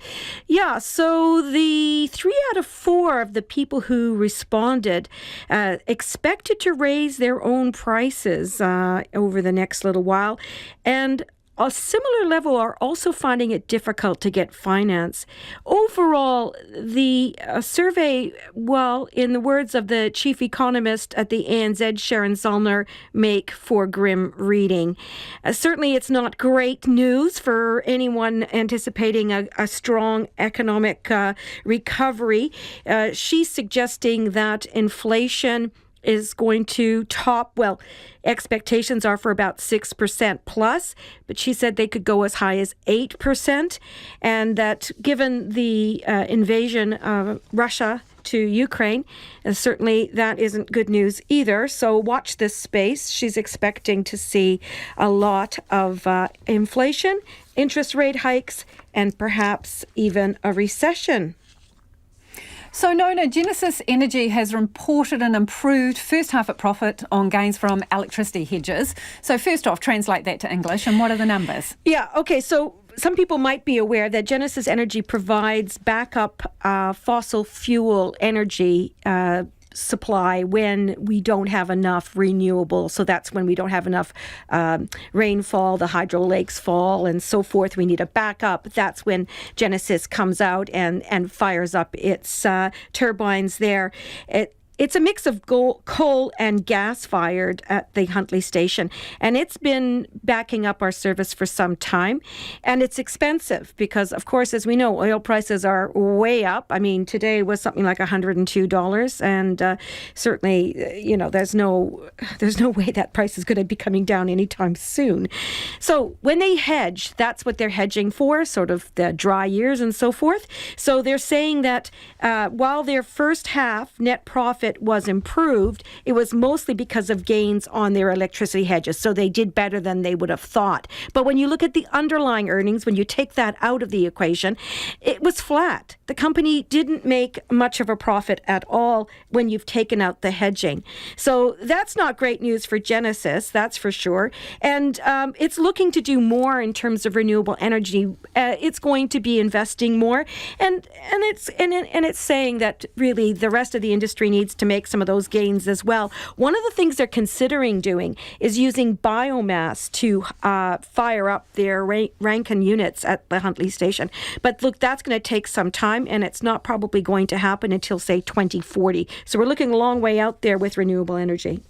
yeah, so the 3 out of 4 of the people who responded expected to raise their own prices over the next little while. And a similar level are also finding it difficult to get finance. Overall, the survey, well, in the words of the chief economist at the ANZ, Sharon Zollner, make for grim reading. Certainly, it's not great news for anyone anticipating a strong economic recovery. She's suggesting that inflation is going to top, well, expectations are for about 6% plus, but she said they could go as high as 8%, and that given the invasion of Russia to Ukraine, certainly that isn't good news either. So watch this space. She's expecting to see a lot of inflation, interest rate hikes, and perhaps even a recession. So, Nona, Genesis Energy has reported an improved first half at profit on gains from electricity hedges. So, first off, translate that to English, and what are the numbers? Yeah, okay, so some people might be aware that Genesis Energy provides backup fossil fuel energy supply when we don't have enough renewable. So that's when we don't have enough rainfall, the hydro lakes fall and so forth. We need a backup. That's when Genesis comes out and fires up its turbines there. It's a mix of coal and gas-fired at the Huntley station, and it's been backing up our service for some time, and it's expensive because, of course, as we know, oil prices are way up. I mean, today was something like $102, and certainly, you know, there's no way that price is going to be coming down anytime soon. So when they hedge, that's what they're hedging for, sort of the dry years and so forth. So they're saying that while their first half net profit was improved, it was mostly because of gains on their electricity hedges. So they did better than they would have thought. But when you look at the underlying earnings, when you take that out of the equation, it was flat. The company didn't make much of a profit at all when you've taken out the hedging. So that's not great news for Genesis, that's for sure. And it's looking to do more in terms of renewable energy. It's going to be investing more, and it's saying that really the rest of the industry needs to make some of those gains as well. One of the things they're considering doing is using biomass to fire up their Rankine units at the Huntley station. But look, that's going to take some time, and it's not probably going to happen until, say, 2040. So we're looking a long way out there with renewable energy.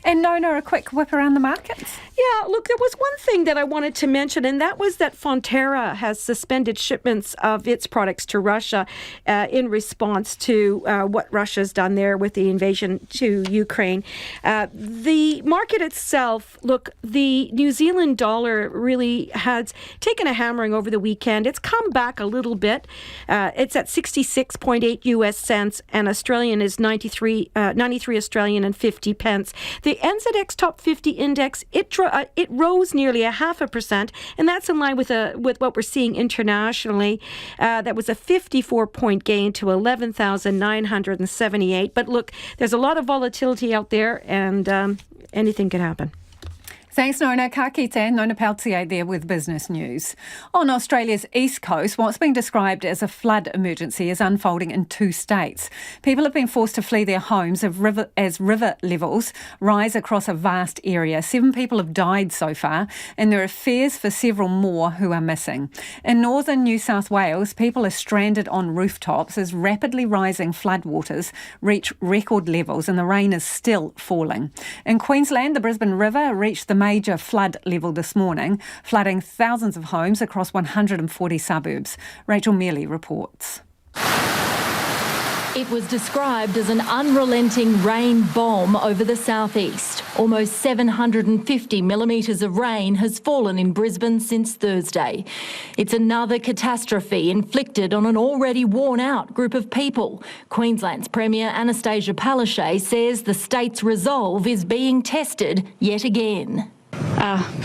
And Nona, a quick whip around the markets. Yeah, look, there was one thing that I wanted to mention, and that was that Fonterra has suspended shipments of its products to Russia in response to what Russia's done there with the invasion to Ukraine. The market itself, look, the New Zealand dollar really has taken a hammering over the weekend. It's come back a little bit. It's at 66.8 US cents, and Australian is 93 Australian and 50 pence. The NZX Top 50 Index, it rose nearly 0.5%, and that's in line with what we're seeing internationally. That was a 54-point gain to 11,978. But look, there's a lot of volatility out there, and anything could happen. Thanks, Nona. Ka kite, Nona Peltier there with business news. On Australia's east coast, what's being described as a flood emergency is unfolding in 2 states. People have been forced to flee their homes as river levels rise across a vast area. 7 people have died so far, and there are fears for several more who are missing. In northern New South Wales, people are stranded on rooftops as rapidly rising floodwaters reach record levels and the rain is still falling. In Queensland, the Brisbane River reached the major flood level this morning, flooding thousands of homes across 140 suburbs. Rachel Mealy reports. It was described as an unrelenting rain bomb over the southeast. Almost 750 millimetres of rain has fallen in Brisbane since Thursday. It's another catastrophe inflicted on an already worn-out group of people. Queensland's Premier Anastasia Palaszczuk says the state's resolve is being tested yet again.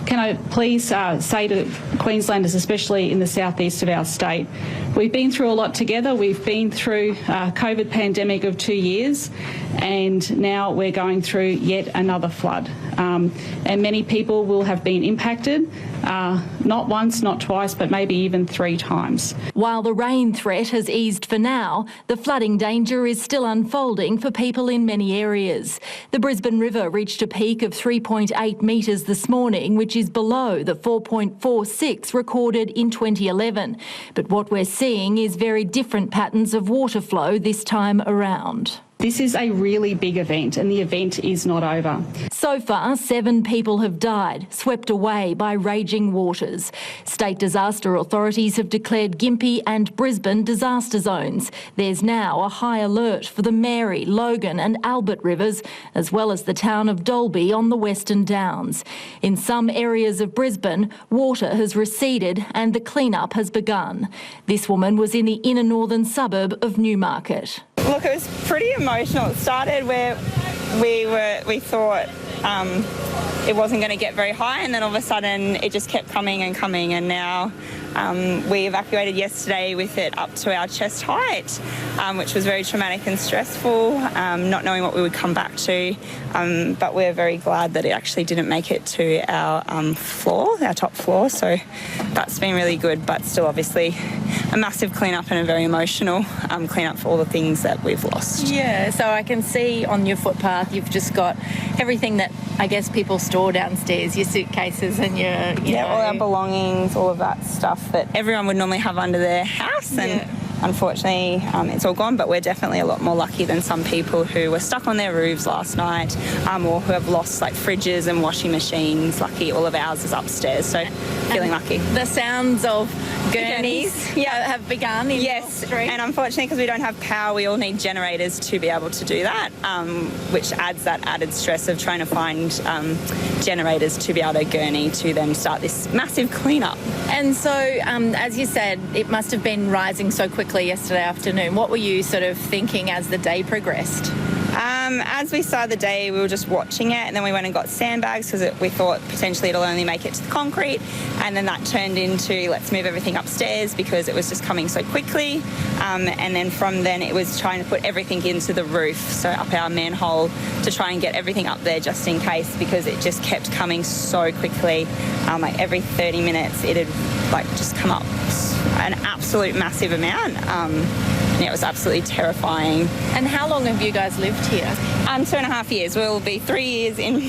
Can I please say to Queenslanders, especially in the southeast of our state, we've been through a lot together. We've been through a COVID pandemic of 2 years, and now we're going through yet another flood. And many people will have been impacted, not once, not twice, but maybe even 3 times. While the rain threat has eased for now, the flooding danger is still unfolding for people in many areas. The Brisbane River reached a peak of 3.8 metres this morning, which is below the 4.46 recorded in 2011. But what we're seeing is very different patterns of water flow this time around. This is a really big event, and the event is not over. So far, 7 people have died, swept away by raging waters. State disaster authorities have declared Gympie and Brisbane disaster zones. There's now a high alert for the Mary, Logan and Albert rivers, as well as the town of Dalby on the Western Downs. In some areas of Brisbane, water has receded and the clean-up has begun. This woman was in the inner northern suburb of Newmarket. Look, it was pretty emotional. It started where we thought it wasn't going to get very high, and then all of a sudden it just kept coming, and now we evacuated yesterday with it up to our chest height, which was very traumatic and stressful, not knowing what we would come back to, but we're very glad that it actually didn't make it to our floor, our top floor, so that's been really good, but still obviously a massive clean-up and a very emotional clean-up for all the things that we've lost. Yeah, so I can see on your footpath you've just got everything that I guess people store downstairs, your suitcases and your all our belongings, all of that stuff that everyone would normally have under their house, and unfortunately it's all gone, but we're definitely a lot more lucky than some people who were stuck on their roofs last night, or who have lost like fridges and washing machines. Lucky all of ours is upstairs, so feeling lucky. The sounds of gurneys have begun in the street. And unfortunately, because we don't have power, we all need generators to be able to do that, which adds that added stress of trying to find generators to be able to gurney to then start this massive cleanup. And so, as you said, it must have been rising so quickly yesterday afternoon. What were you sort of thinking as the day progressed? As we started the day, we were just watching it, and then we went and got sandbags because we thought potentially it'll only make it to the concrete, and then that turned into let's move everything upstairs because it was just coming so quickly, and then from then it was trying to put everything into the roof, so up our manhole to try and get everything up there just in case, because it just kept coming so quickly. Like every 30 minutes it'd like just come up an absolute massive amount. and it was absolutely terrifying. And how long have you guys lived here? 2.5 years. We'll be 3 years in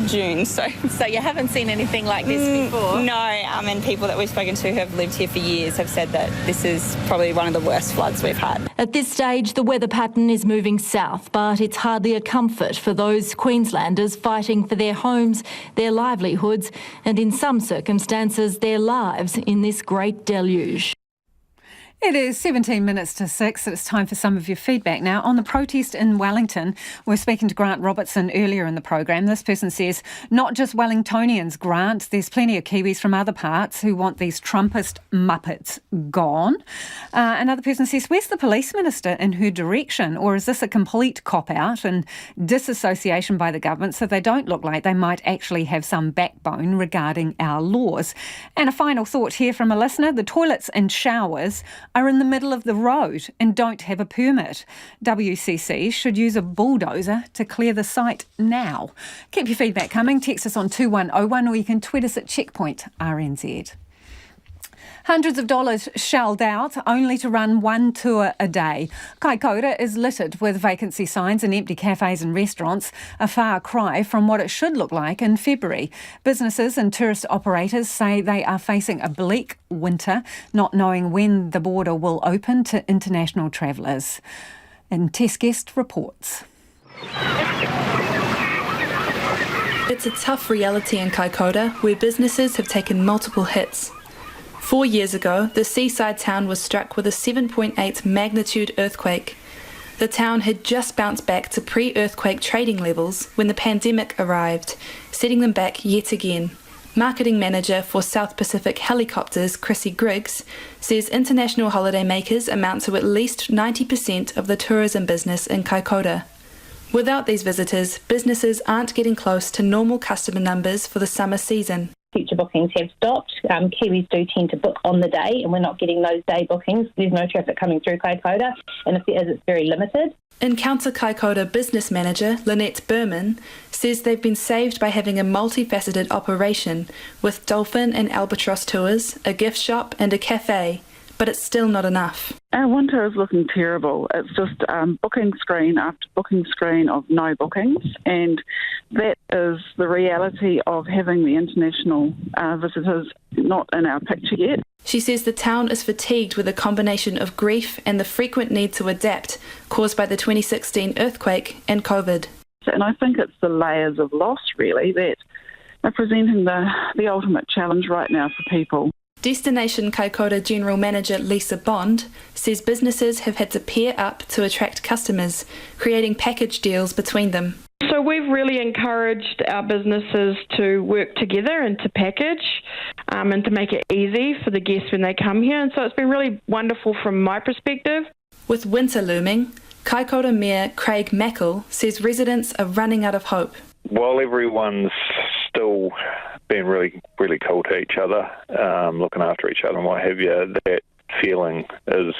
June. So you haven't seen anything like this before? No, and people that we've spoken to who have lived here for years have said that this is probably one of the worst floods we've had. At this stage, the weather pattern is moving south, but it's hardly a comfort for those Queenslanders fighting for their homes, their livelihoods, and in some circumstances, their lives in this great deluge. It is 17 minutes to 6. It's time for some of your feedback now. On the protest in Wellington, we're speaking to Grant Robertson earlier in the program. This person says, not just Wellingtonians, Grant, there's plenty of Kiwis from other parts who want these Trumpist muppets gone. Another person says, where's the police minister in her direction? Or is this a complete cop-out and disassociation by the government so they don't look like they might actually have some backbone regarding our laws? And a final thought here from a listener, the toilets and showers are in the middle of the road and don't have a permit. WCC should use a bulldozer to clear the site now. Keep your feedback coming. Text us on 2101 or you can tweet us at Checkpoint RNZ. Hundreds of dollars shelled out only to run one tour a day. Kaikoura is littered with vacancy signs and empty cafes and restaurants, a far cry from what it should look like in February. Businesses and tourist operators say they are facing a bleak winter, not knowing when the border will open to international travellers. And Tess Guest reports. It's a tough reality in Kaikoura, where businesses have taken multiple hits. 4 years ago, the seaside town was struck with a 7.8 magnitude earthquake. The town had just bounced back to pre-earthquake trading levels when the pandemic arrived, setting them back yet again. Marketing manager for South Pacific Helicopters, Chrissy Griggs, says international holidaymakers amount to at least 90% of the tourism business in Kaikoura. Without these visitors, businesses aren't getting close to normal customer numbers for the summer season. Future bookings have stopped. Kiwis do tend to book on the day, and we're not getting those day bookings. There's no traffic coming through Kaikoura, and if there is, it's very limited. Encounter Kaikoura business manager Lynette Berman says they've been saved by having a multifaceted operation with dolphin and albatross tours, a gift shop and a cafe, but it's still not enough. Our winter is looking terrible. It's just booking screen after booking screen of no bookings, and that is the reality of having the international visitors not in our picture yet. She says the town is fatigued with a combination of grief and the frequent need to adapt caused by the 2016 earthquake and COVID. And I think it's the layers of loss, really, that are presenting the ultimate challenge right now for people. Destination Kaikoura General Manager Lisa Bond says businesses have had to pair up to attract customers, creating package deals between them. So we've really encouraged our businesses to work together and to package and to make it easy for the guests when they come here. And so it's been really wonderful from my perspective. With winter looming, Kaikoura Mayor Craig Mackle says residents are running out of hope. While everyone's still being really cool to each other, looking after each other and what have you, that feeling is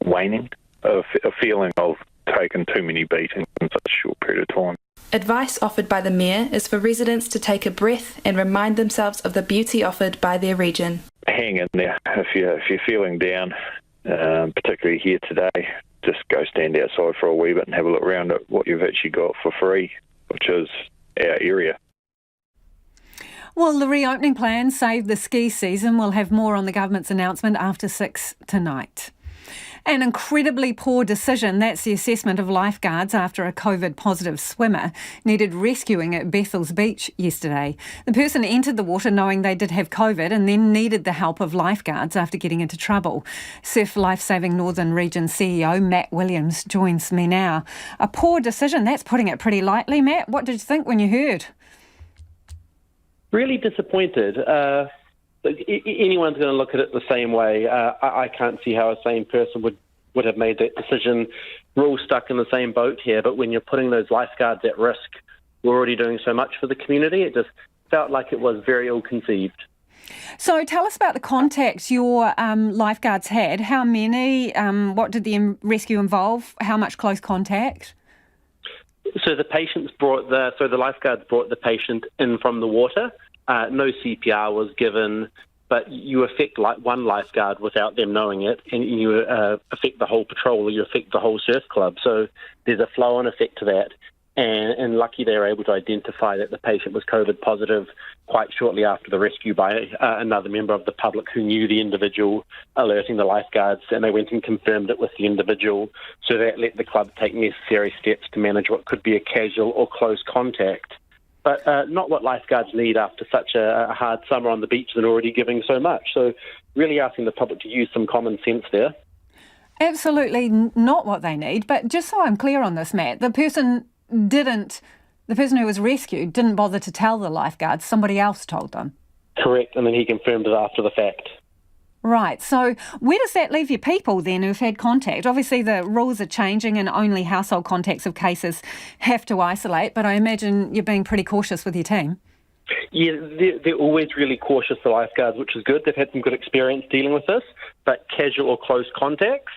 waning, a feeling of taking too many beatings in such a short period of time. Advice offered by the Mayor is for residents to take a breath and remind themselves of the beauty offered by their region. Hang in there. If you're feeling down, particularly here today, just go stand outside for a wee bit and have a look around at what you've actually got for free, which is our area. Well, the reopening plan saved the ski season. We'll have more on the government's announcement after 6 tonight. An incredibly poor decision, that's the assessment of lifeguards after a COVID-positive swimmer needed rescuing at Bethel's Beach yesterday. The person entered the water knowing they did have COVID and then needed the help of lifeguards after getting into trouble. Surf Lifesaving Northern Region CEO Matt Williams joins me now. A poor decision, that's putting it pretty lightly. Matt, what did you think when you heard? Really disappointed. Anyone's going to look at it the same way. I can't see how a sane person would have made that decision. We're all stuck in the same boat here, but when you're putting those lifeguards at risk, we're already doing so much for the community. It just felt like it was very ill-conceived. So tell us about the contacts your lifeguards had. How many? What did the rescue involve? How much close contact? So the lifeguards brought the patient in from the water. No CPR was given. but you affect like one lifeguard without them knowing it, and you affect the whole patrol, or you affect the whole surf club. So there's a flow-on effect to that. And lucky they were able to identify that the patient was COVID positive quite shortly after the rescue by another member of the public who knew the individual, alerting the lifeguards, and they went and confirmed it with the individual. So that let the club take necessary steps to manage what could be a casual or close contact. But not what lifeguards need after such a hard summer on the beach and already giving so much. So really asking the public to use some common sense there. Absolutely not what they need. But just so I'm clear on this, Matt, the person who was rescued didn't bother to tell the lifeguards. Somebody else told them. Correct, and then he confirmed it after the fact. Right, so where does that leave your people then who've had contact? Obviously the rules are changing and only household contacts of cases have to isolate, but I imagine you're being pretty cautious with your team. Yeah, they're always really cautious, the lifeguards, which is good. They've had some good experience dealing with this, but casual or close contacts.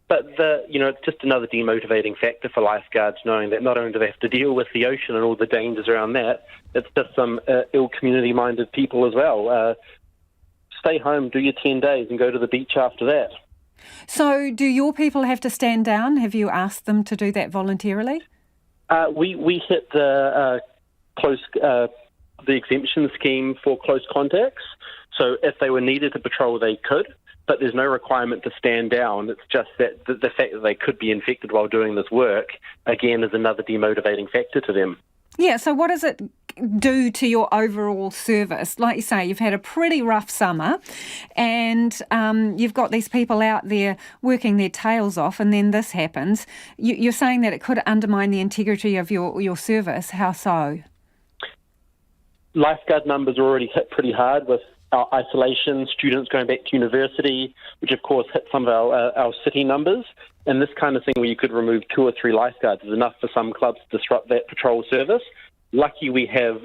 But it's just another demotivating factor for lifeguards, knowing that not only do they have to deal with the ocean and all the dangers around that, it's just some ill community-minded people as well. Stay home, do your 10 days, and go to the beach after that. So, do your people have to stand down? Have you asked them to do that voluntarily? We hit the exemption scheme for close contacts. So, if they were needed to patrol, they could. But there's no requirement to stand down. It's just that the fact that they could be infected while doing this work, again, is another demotivating factor to them. Yeah, so what does it do to your overall service? Like you say, you've had a pretty rough summer and you've got these people out there working their tails off, and then this happens. You're saying that it could undermine the integrity of your service. How so? Lifeguard numbers are already hit pretty hard with our isolation, students going back to university, which of course hit some of our city numbers. And this kind of thing where you could remove 2 or 3 lifeguards is enough for some clubs to disrupt that patrol service. Lucky we have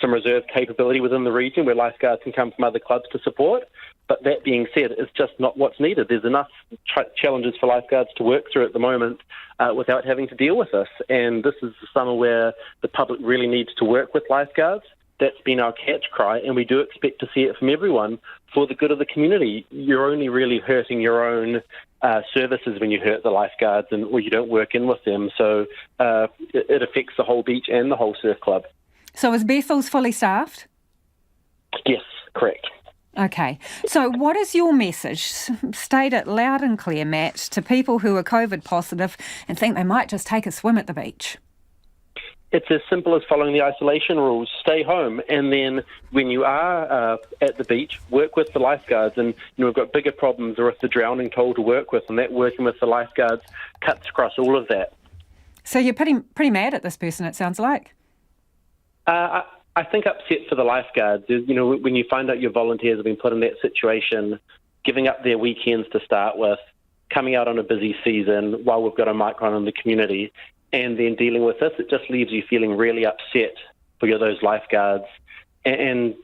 some reserve capability within the region where lifeguards can come from other clubs to support. But that being said, it's just not what's needed. There's enough challenges for lifeguards to work through at the moment without having to deal with this. And this is the summer where the public really needs to work with lifeguards. That's been our catch cry, and we do expect to see it from everyone for the good of the community. You're only really hurting your own services when you hurt the lifeguards or you don't work in with them. So it affects the whole beach and the whole surf club. So is Bethel's fully staffed? Yes, correct. Okay. So what is your message? State it loud and clear, Matt, to people who are COVID positive and think they might just take a swim at the beach. It's as simple as following the isolation rules. Stay home, and then when you are at the beach, work with the lifeguards. And we've got bigger problems with the drowning toll to work with, and that working with the lifeguards cuts across all of that. So you're pretty mad at this person, it sounds like. I think upset for the lifeguards is, when you find out your volunteers have been put in that situation, giving up their weekends to start with, coming out on a busy season while we've got Omicron in the community, and then dealing with this, it just leaves you feeling really upset for those lifeguards and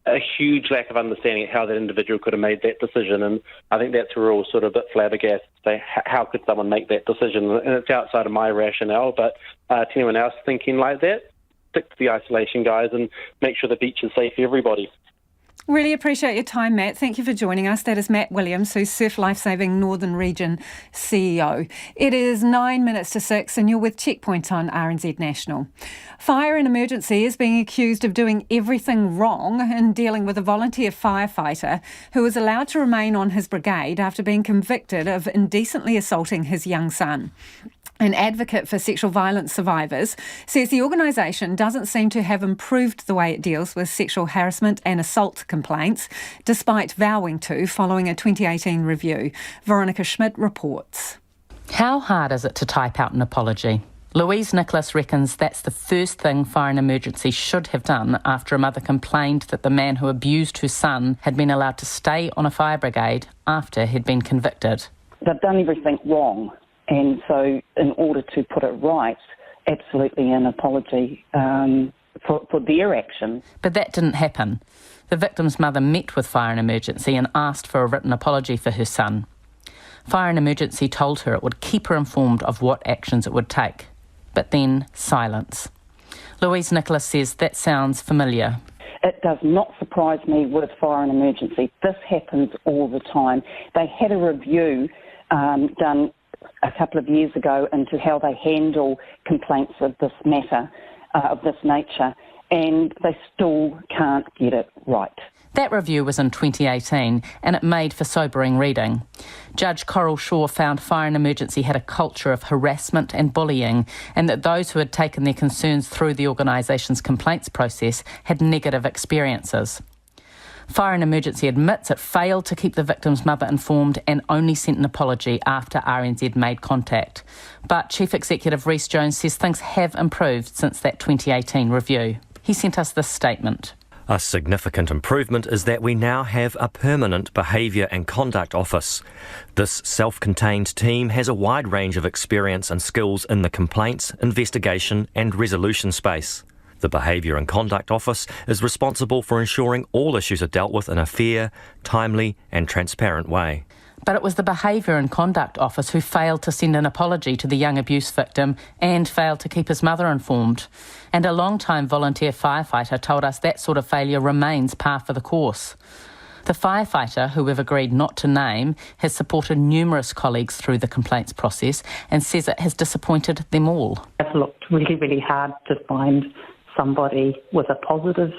a huge lack of understanding of how that individual could have made that decision. And I think that's where we're all sort of a bit flabbergasted to say, how could someone make that decision? And it's outside of my rationale, but to anyone else thinking like that, stick to the isolation, guys, and make sure the beach is safe for everybody. Really appreciate your time, Matt. Thank you for joining us. That is Matt Williams, who's Surf Lifesaving Northern Region CEO. It is 9 minutes to 6 and you're with Checkpoint on RNZ National. Fire and Emergency is being accused of doing everything wrong in dealing with a volunteer firefighter who was allowed to remain on his brigade after being convicted of indecently assaulting his young son. An advocate for sexual violence survivors says the organisation doesn't seem to have improved the way it deals with sexual harassment and assault complaints, despite vowing to following a 2018 review. Veronica Schmidt reports. How hard is it to type out an apology? Louise Nicholas reckons that's the first thing Fire and Emergency should have done after a mother complained that the man who abused her son had been allowed to stay on a fire brigade after he'd been convicted. They've done everything wrong. And so in order to put it right, absolutely an apology for their action. But that didn't happen. The victim's mother met with Fire and Emergency and asked for a written apology for her son. Fire and Emergency told her it would keep her informed of what actions it would take. But then silence. Louise Nicholas says that sounds familiar. It does not surprise me with fire and emergency. This happens all the time. They had a review done a couple of years ago into how they handle complaints of this matter, of this nature, and they still can't get it right. That review was in 2018 and it made for sobering reading. Judge Coral Shaw found Fire and Emergency had a culture of harassment and bullying, and that those who had taken their concerns through the organisation's complaints process had negative experiences. Fire and Emergency admits it failed to keep the victim's mother informed and only sent an apology after RNZ made contact. But Chief Executive Rhys Jones says things have improved since that 2018 review. He sent us this statement. A significant improvement is that we now have a permanent Behaviour and Conduct Office. This self-contained team has a wide range of experience and skills in the complaints, investigation and resolution space. The Behaviour and Conduct Office is responsible for ensuring all issues are dealt with in a fair, timely and transparent way. But it was the Behaviour and Conduct Office who failed to send an apology to the young abuse victim and failed to keep his mother informed. And a long-time volunteer firefighter told us that sort of failure remains par for the course. The firefighter, who we've agreed not to name, has supported numerous colleagues through the complaints process and says it has disappointed them all. It's looked really, really hard to find somebody with a positive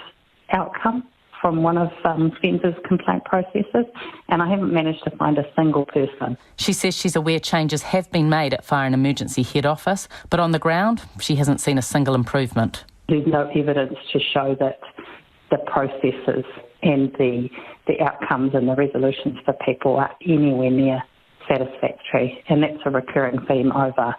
outcome from one of Spencer's complaint processes, and I haven't managed to find a single person. She says she's aware changes have been made at Fire and Emergency head office, but on the ground, she hasn't seen a single improvement. There's no evidence to show that the processes and the outcomes and the resolutions for people are anywhere near satisfactory, and that's a recurring theme over,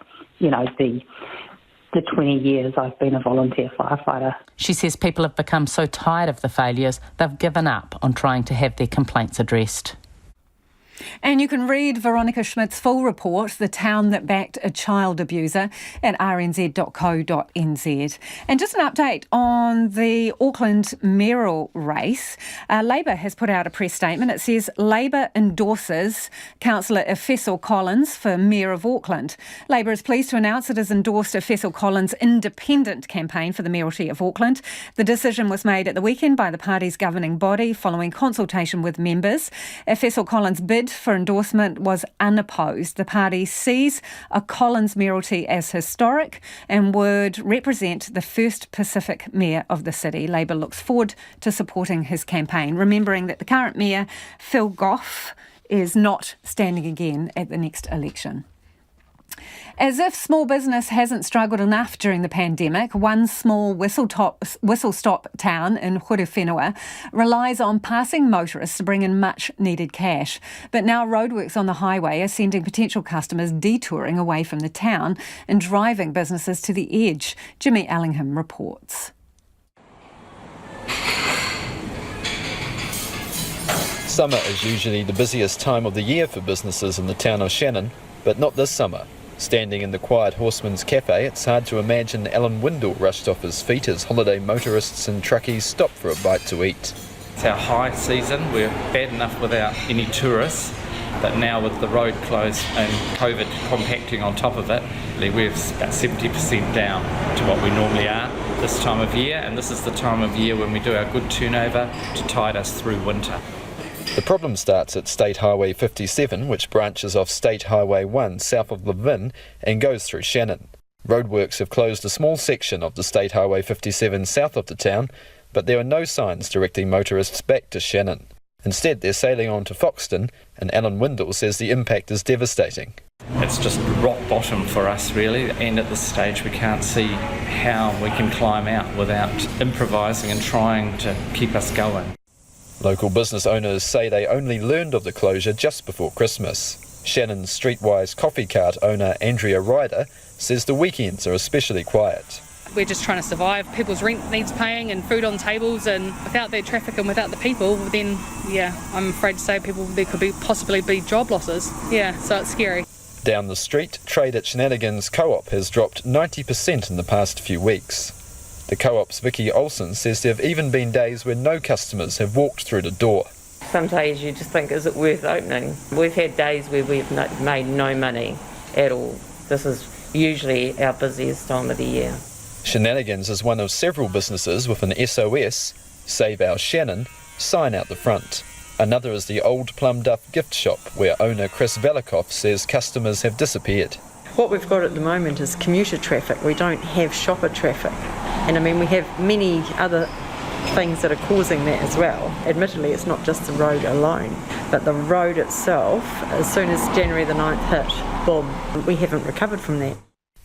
the 20 years I've been a volunteer firefighter. She says people have become so tired of the failures, they've given up on trying to have their complaints addressed. And you can read Veronica Schmidt's full report, The Town That Backed a Child Abuser, at rnz.co.nz. And just an update on the Auckland mayoral race. Labor has put out a press statement. It says Labor endorses Councillor Efessel Collins for Mayor of Auckland. Labor is pleased to announce it has endorsed Efessel Collins' independent campaign for the mayoralty of Auckland. The decision was made at the weekend by the party's governing body following consultation with members. Efessel Collins' bid for endorsement was unopposed. The party sees a Collins mayoralty as historic and would represent the first Pacific mayor of the city. Labor looks forward to supporting his campaign, remembering that the current mayor, Phil Goff, is not standing again at the next election. As if small business hasn't struggled enough during the pandemic, one small whistle-stop town in Hurewhenua relies on passing motorists to bring in much-needed cash. But now roadworks on the highway are sending potential customers detouring away from the town and driving businesses to the edge. Jimmy Allingham reports. Summer is usually the busiest time of the year for businesses in the town of Shannon, but not this summer. Standing in the Quiet Horseman's Cafe, it's hard to imagine Alan Windle rushed off his feet as holiday motorists and truckies stop for a bite to eat. It's our high season. We're bad enough without any tourists, but now with the road closed and COVID compacting on top of it, we're about 70% down to what we normally are this time of year, and this is the time of year when we do our good turnover to tide us through winter. The problem starts at State Highway 57, which branches off State Highway 1 south of Levin and goes through Shannon. Roadworks have closed a small section of the State Highway 57 south of the town, but there are no signs directing motorists back to Shannon. Instead, they're sailing on to Foxton, and Alan Windle says the impact is devastating. It's just rock bottom for us, really, and at this stage we can't see how we can climb out without improvising and trying to keep us going. Local business owners say they only learned of the closure just before Christmas. Shannon's Streetwise coffee cart owner Andrea Ryder says the weekends are especially quiet. We're just trying to survive. People's rent needs paying and food on tables, and without their traffic and without the people, then, I'm afraid to say there could possibly be job losses. So it's scary. Down the street, trade at Shenanigans Co-op has dropped 90% in the past few weeks. The Co-op's Vicky Olsen says there have even been days where no customers have walked through the door. Some days you just think, is it worth opening? We've had days where we've made no money at all. This is usually our busiest time of the year. Shenanigans is one of several businesses with an SOS. Save Our Shannon sign out the front. Another is the Old Plum Duff gift shop, where owner Chris Velikoff says customers have disappeared. What we've got at the moment is commuter traffic. We don't have shopper traffic. And I mean, we have many other things that are causing that as well. Admittedly, it's not just the road alone, but the road itself, as soon as January the 9th hit, boom, we haven't recovered from that.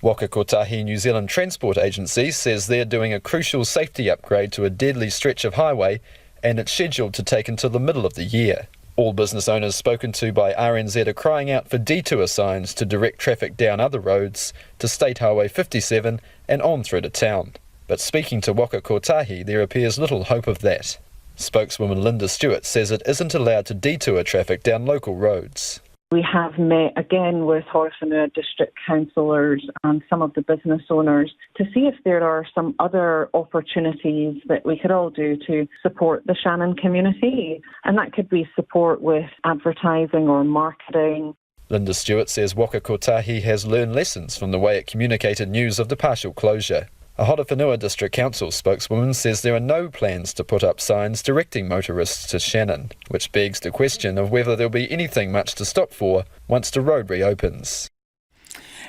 Waka Kotahi New Zealand Transport Agency says they're doing a crucial safety upgrade to a deadly stretch of highway, and it's scheduled to take until the middle of the year. All business owners spoken to by RNZ are crying out for detour signs to direct traffic down other roads to State Highway 57 and on through to town. But speaking to Waka Kotahi, there appears little hope of that. Spokeswoman Linda Stewart says it isn't allowed to detour traffic down local roads. We have met again with Horowhenua district councillors and some of the business owners to see if there are some other opportunities that we could all do to support the Shannon community. And that could be support with advertising or marketing. Linda Stewart says Waka Kotahi has learned lessons from the way it communicated news of the partial closure. A Horowhenua District Council spokeswoman says there are no plans to put up signs directing motorists to Shannon, which begs the question of whether there'll be anything much to stop for once the road reopens.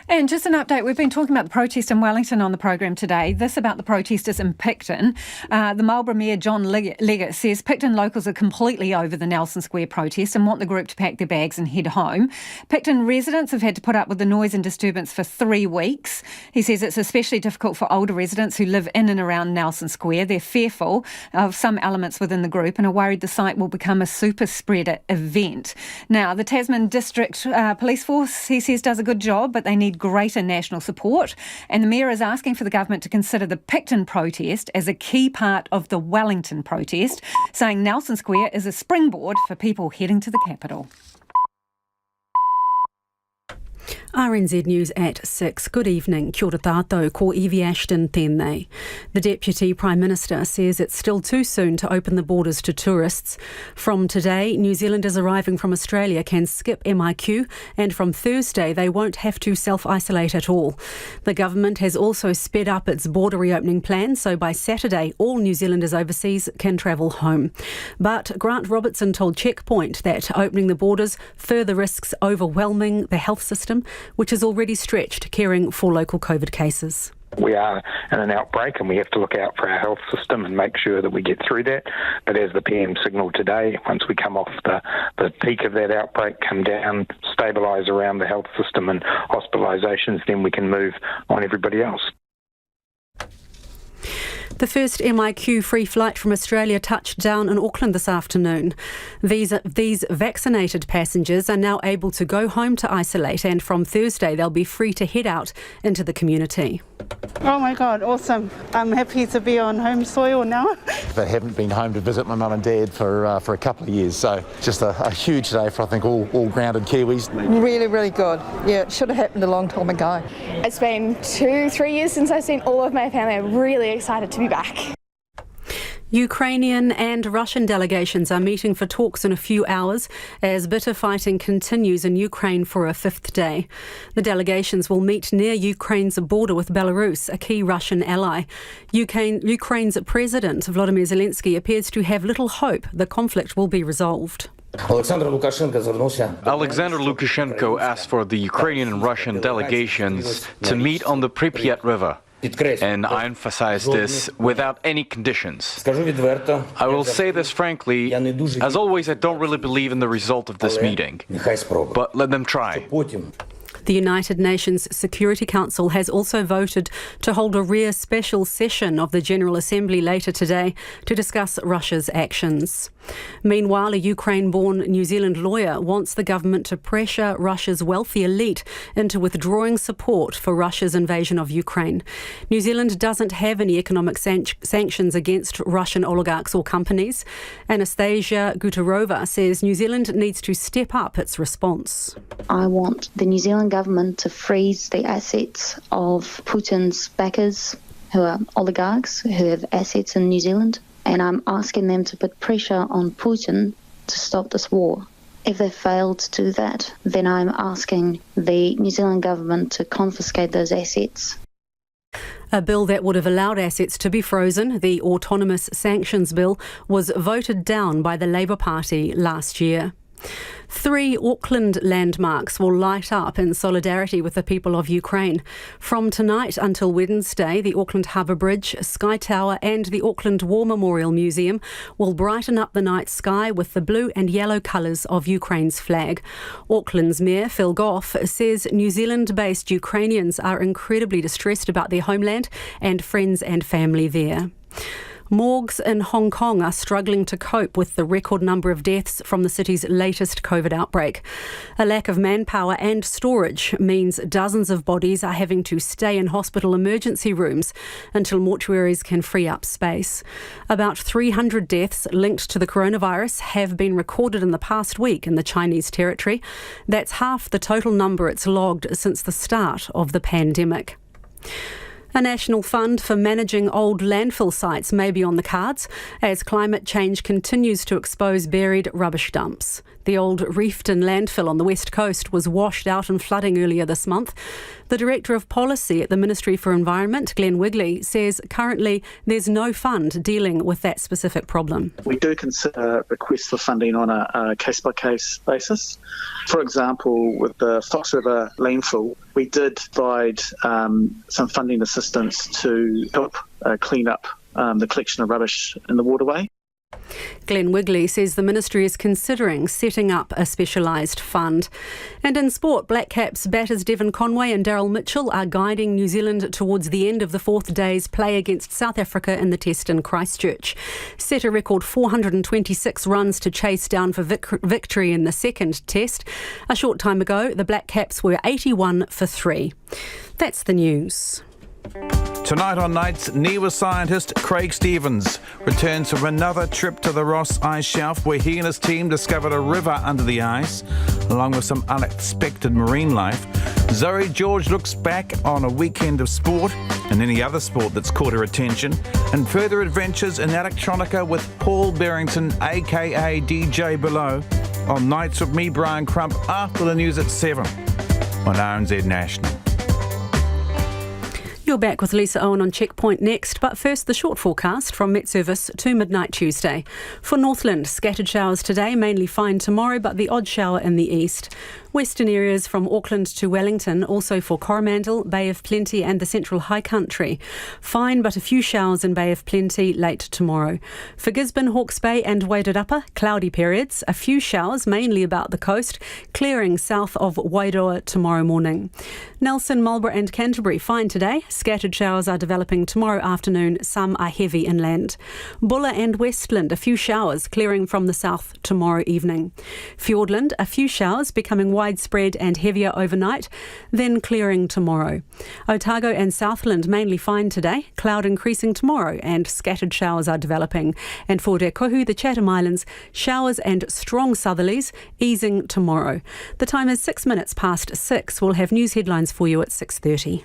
And just an update, we've been talking about the protest in Wellington on the program today. This about the protesters in Picton. The Marlborough Mayor John Leggett says Picton locals are completely over the Nelson Square protest and want the group to pack their bags and head home. Picton residents have had to put up with the noise and disturbance for 3 weeks. He says it's especially difficult for older residents who live in and around Nelson Square. They're fearful of some elements within the group and are worried the site will become a super spreader event. Now, the Tasman District Police Force, he says, does a good job, but they need greater national support, and the Mayor is asking for the government to consider the Picton protest as a key part of the Wellington protest, saying Nelson Square is a springboard for people heading to the capital. RNZ News at 6. Good evening. Kia ora tātou, ko Evie Ashton tēnei. The Deputy Prime Minister says it's still too soon to open the borders to tourists. From today, New Zealanders arriving from Australia can skip MIQ, and from Thursday they won't have to self-isolate at all. The government has also sped up its border reopening plan, so by Saturday all New Zealanders overseas can travel home. But Grant Robertson told Checkpoint that opening the borders further risks overwhelming the health system, which is already stretched caring for local COVID cases. We are in an outbreak and we have to look out for our health system and make sure that we get through that. But as the PM signalled today, once we come off the peak of that outbreak, come down, stabilise around the health system and hospitalisations, then we can move on everybody else. The first MIQ free flight from Australia touched down in Auckland this afternoon. These vaccinated passengers are now able to go home to isolate, and from Thursday they'll be free to head out into the community. Oh my God, awesome. I'm happy to be on home soil now. They haven't been home to visit my mum and dad for a couple of years, so just a huge day for I think all grounded Kiwis. Really, really good. Yeah, it should have happened a long time ago. It's been 2-3 years since I've seen all of my family. I'm really excited to be back. Ukrainian and Russian delegations are meeting for talks in a few hours as bitter fighting continues in Ukraine for a 5th day. The delegations will meet near Ukraine's border with Belarus, a key Russian ally. Ukraine's President Volodymyr Zelensky appears to have little hope the conflict will be resolved. Alexander Lukashenko asked for the Ukrainian and Russian delegations to meet on the Pripyat River. And I emphasize this without any conditions. I will say this frankly, as always, I don't really believe in the result of this meeting, but let them try. The United Nations Security Council has also voted to hold a rare special session of the General Assembly later today to discuss Russia's actions. Meanwhile, a Ukraine-born New Zealand lawyer wants the government to pressure Russia's wealthy elite into withdrawing support for Russia's invasion of Ukraine. New Zealand doesn't have any economic sanctions against Russian oligarchs or companies. Anastasia Guterova says New Zealand needs to step up its response. I want the New Zealand government to freeze the assets of Putin's backers, who are oligarchs, who have assets in New Zealand. And I'm asking them to put pressure on Putin to stop this war. If they fail to do that, then I'm asking the New Zealand government to confiscate those assets. A bill that would have allowed assets to be frozen, the Autonomous Sanctions Bill, was voted down by the Labour Party last year. 3 Auckland landmarks will light up in solidarity with the people of Ukraine. From tonight until Wednesday, the Auckland Harbour Bridge, Sky Tower and the Auckland War Memorial Museum will brighten up the night sky with the blue and yellow colours of Ukraine's flag. Auckland's Mayor Phil Goff says New Zealand-based Ukrainians are incredibly distressed about their homeland and friends and family there. Morgues in Hong Kong are struggling to cope with the record number of deaths from the city's latest COVID outbreak. A lack of manpower and storage means dozens of bodies are having to stay in hospital emergency rooms until mortuaries can free up space. About 300 deaths linked to the coronavirus have been recorded in the past week in the Chinese territory. That's half the total number it's logged since the start of the pandemic. A national fund for managing old landfill sites may be on the cards as climate change continues to expose buried rubbish dumps. The old Reefton landfill on the west coast was washed out in flooding earlier this month. The Director of Policy at the Ministry for Environment, Glenn Wigley, says currently there's no fund dealing with that specific problem. We do consider requests for funding on a case-by-case basis. For example, with the Fox River landfill, we did provide some funding assistance to help clean up the collection of rubbish in the waterway. Glenn Wigley says the ministry is considering setting up a specialised fund. And in sport, Black Caps batters Devon Conway and Daryl Mitchell are guiding New Zealand towards the end of the 4th day's play against South Africa in the Test in Christchurch. Set a record 426 runs to chase down for victory in the second Test. A short time ago, the Black Caps were 81 for 3. That's the news. Tonight on Nights, NIWA scientist Craig Stevens returns from another trip to the Ross Ice Shelf where he and his team discovered a river under the ice, along with some unexpected marine life. Zoe George looks back on a weekend of sport and any other sport that's caught her attention, and further adventures in electronica with Paul Barrington, aka DJ Below, on Nights with me, Brian Crump, after the news at 7 on RNZ National. You're back with Lisa Owen on Checkpoint next, but first the short forecast from Met Service to midnight Tuesday. For Northland, scattered showers today, mainly fine tomorrow, but the odd shower in the east. Western areas from Auckland to Wellington, also for Coromandel, Bay of Plenty and the Central High Country. Fine, but a few showers in Bay of Plenty late tomorrow. For Gisborne, Hawke's Bay and Wairoapa, cloudy periods. A few showers, mainly about the coast, clearing south of Wairoa tomorrow morning. Nelson, Marlborough and Canterbury, fine today. Scattered showers are developing tomorrow afternoon. Some are heavy inland. Bulla and Westland, a few showers, clearing from the south tomorrow evening. Fiordland, a few showers, becoming widespread and heavier overnight, then clearing tomorrow. Otago and Southland mainly fine today, cloud increasing tomorrow and scattered showers are developing. And for Rekuhu, the Chatham Islands, showers and strong southerlies easing tomorrow. The time is 6 minutes past 6. We'll have news headlines for you at 6:30.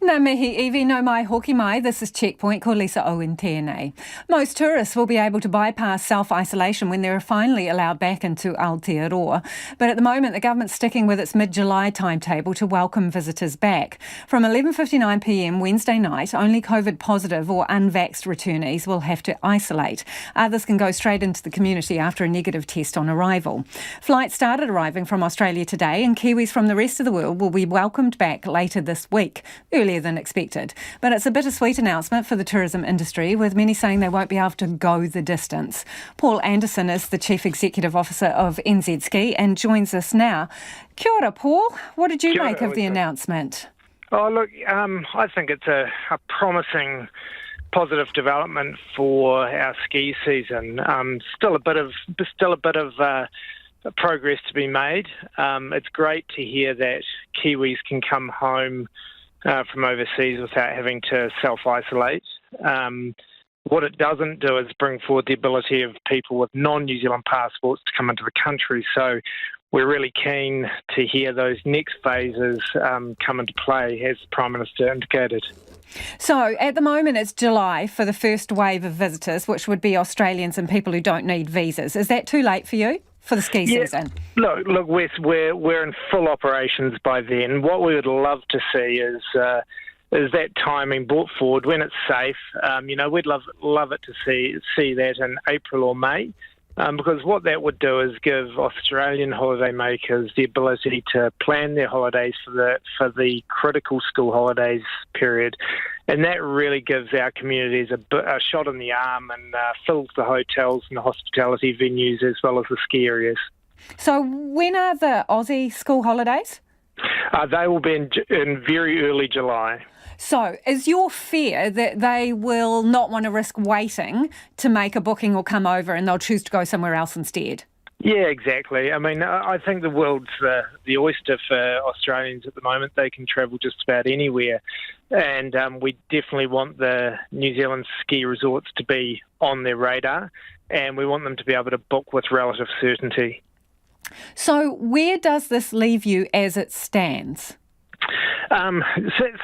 Nā mihi iwi no mai hoki mai. This is Checkpoint, ko Lisa Owen tēnei. Most tourists will be able to bypass self-isolation when they're finally allowed back into Aotearoa. But at the moment, the government's sticking with its mid-July timetable to welcome visitors back. From 11:59pm Wednesday night, only COVID positive or unvaxxed returnees will have to isolate. Others can go straight into the community after a negative test on arrival. Flights started arriving from Australia today, and Kiwis from the rest of the world will be welcomed back later this week, earlier than expected. But it's a bittersweet announcement for the tourism industry, with many saying they won't be able to go the distance. Paul Anderson is the Chief Executive Officer of NZ Ski and joins us now. Kia ora, Paul. What did you make of the announcement? Oh, look, I think it's a promising positive development for our ski season. Still a bit of progress to be made. It's great to hear that Kiwis can come home from overseas without having to self-isolate. What it doesn't do is bring forward the ability of people with non-New Zealand passports to come into the country. So we're really keen to hear those next phases come into play, as the Prime Minister indicated. So at the moment it's July for the first wave of visitors, which would be Australians and people who don't need visas. Is that too late for you? For the ski season? Look, Wes, we're in full operations by then. What we would love to see is is that timing brought forward when it's safe. We'd love it to see that in April or May. Because what that would do is give Australian holidaymakers the ability to plan their holidays for the critical school holidays period, and that really gives our communities a shot in the arm and fills the hotels and the hospitality venues as well as the ski areas. So when are the Aussie school holidays? They will be in very early July. So is your fear that they will not want to risk waiting to make a booking or come over and they'll choose to go somewhere else instead? Yeah, exactly. I mean, I think the world's the oyster for Australians at the moment. They can travel just about anywhere. And we definitely want the New Zealand ski resorts to be on their radar, and we want them to be able to book with relative certainty. So where does this leave you as it stands?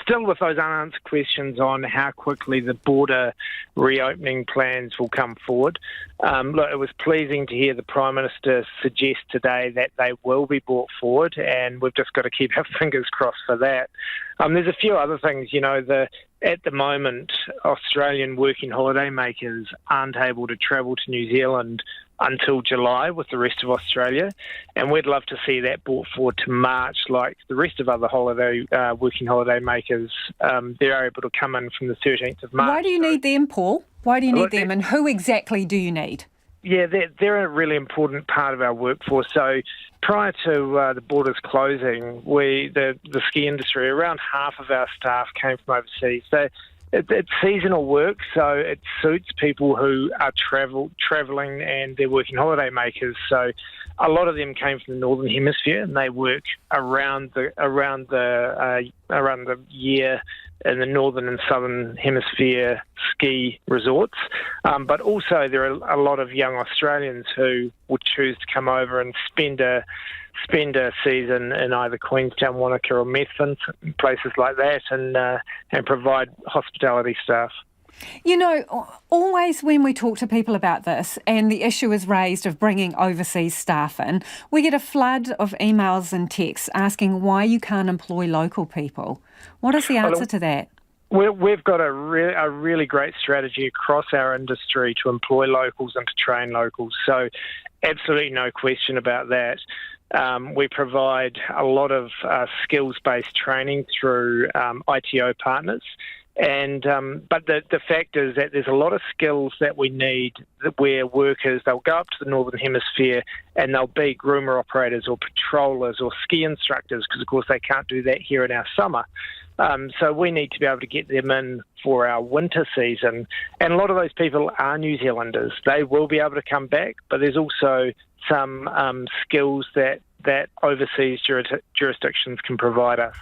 Still with those unanswered questions on how quickly the border reopening plans will come forward. Look, it was pleasing to hear the Prime Minister suggest today that they will be brought forward, and we've just got to keep our fingers crossed for that. There's a few other things, at the moment, Australian working holiday makers aren't able to travel to New Zealand until July with the rest of Australia, and we'd love to see that brought forward to March like the rest of other working holiday makers. They're able to come in from the 13th of March. Why do you need them, Paul? Why do you need them, and who exactly do you need? Yeah, they're a really important part of our workforce. So prior to the borders closing, the ski industry, around half of our staff came from overseas. So it's seasonal work, so it suits people who are travelling and they're working holiday makers. So a lot of them came from the Northern Hemisphere, and they work around the year in the Northern and Southern Hemisphere ski resorts. But also there are a lot of young Australians who would choose to come over and spend a season in either Queenstown, Wanaka or Methven, places like that, and provide hospitality staff. Always when we talk to people about this and the issue is raised of bringing overseas staff in, we get a flood of emails and texts asking why you can't employ local people. What is the answer to that? We've got a really great strategy across our industry to employ locals and to train locals. So absolutely no question about that. We provide a lot of skills-based training through ITO partners. But the fact is that there's a lot of skills that we need where workers, they'll go up to the Northern Hemisphere and they'll be groomer operators or patrollers or ski instructors, because of course they can't do that here in our summer. So we need to be able to get them in for our winter season. And a lot of those people are New Zealanders. They will be able to come back, but there's also some skills that overseas jurisdictions can provide us.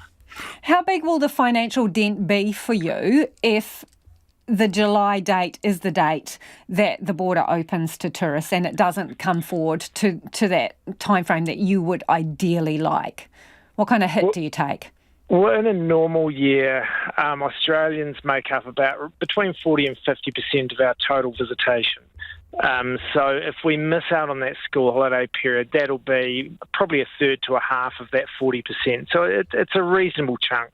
How big will the financial dent be for you if the July date is the date that the border opens to tourists and it doesn't come forward to that time frame that you would ideally like? What kind of hit do you take? Well, in a normal year, Australians make up about between 40 and 50% of our total visitation. So if we miss out on that school holiday period, that'll be probably a third to a half of that 40%. So it's a reasonable chunk.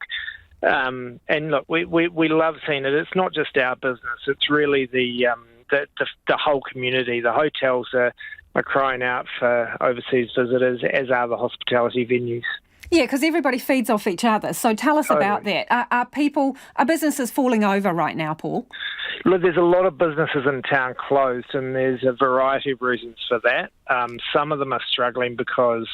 And look, we love seeing it. It's not just our business. It's really the whole community. The hotels are crying out for overseas visitors, as are the hospitality venues. Yeah, because everybody feeds off each other. So tell us about that. Are businesses falling over right now, Paul? Look, there's a lot of businesses in town closed, and there's a variety of reasons for that. Some of them are struggling because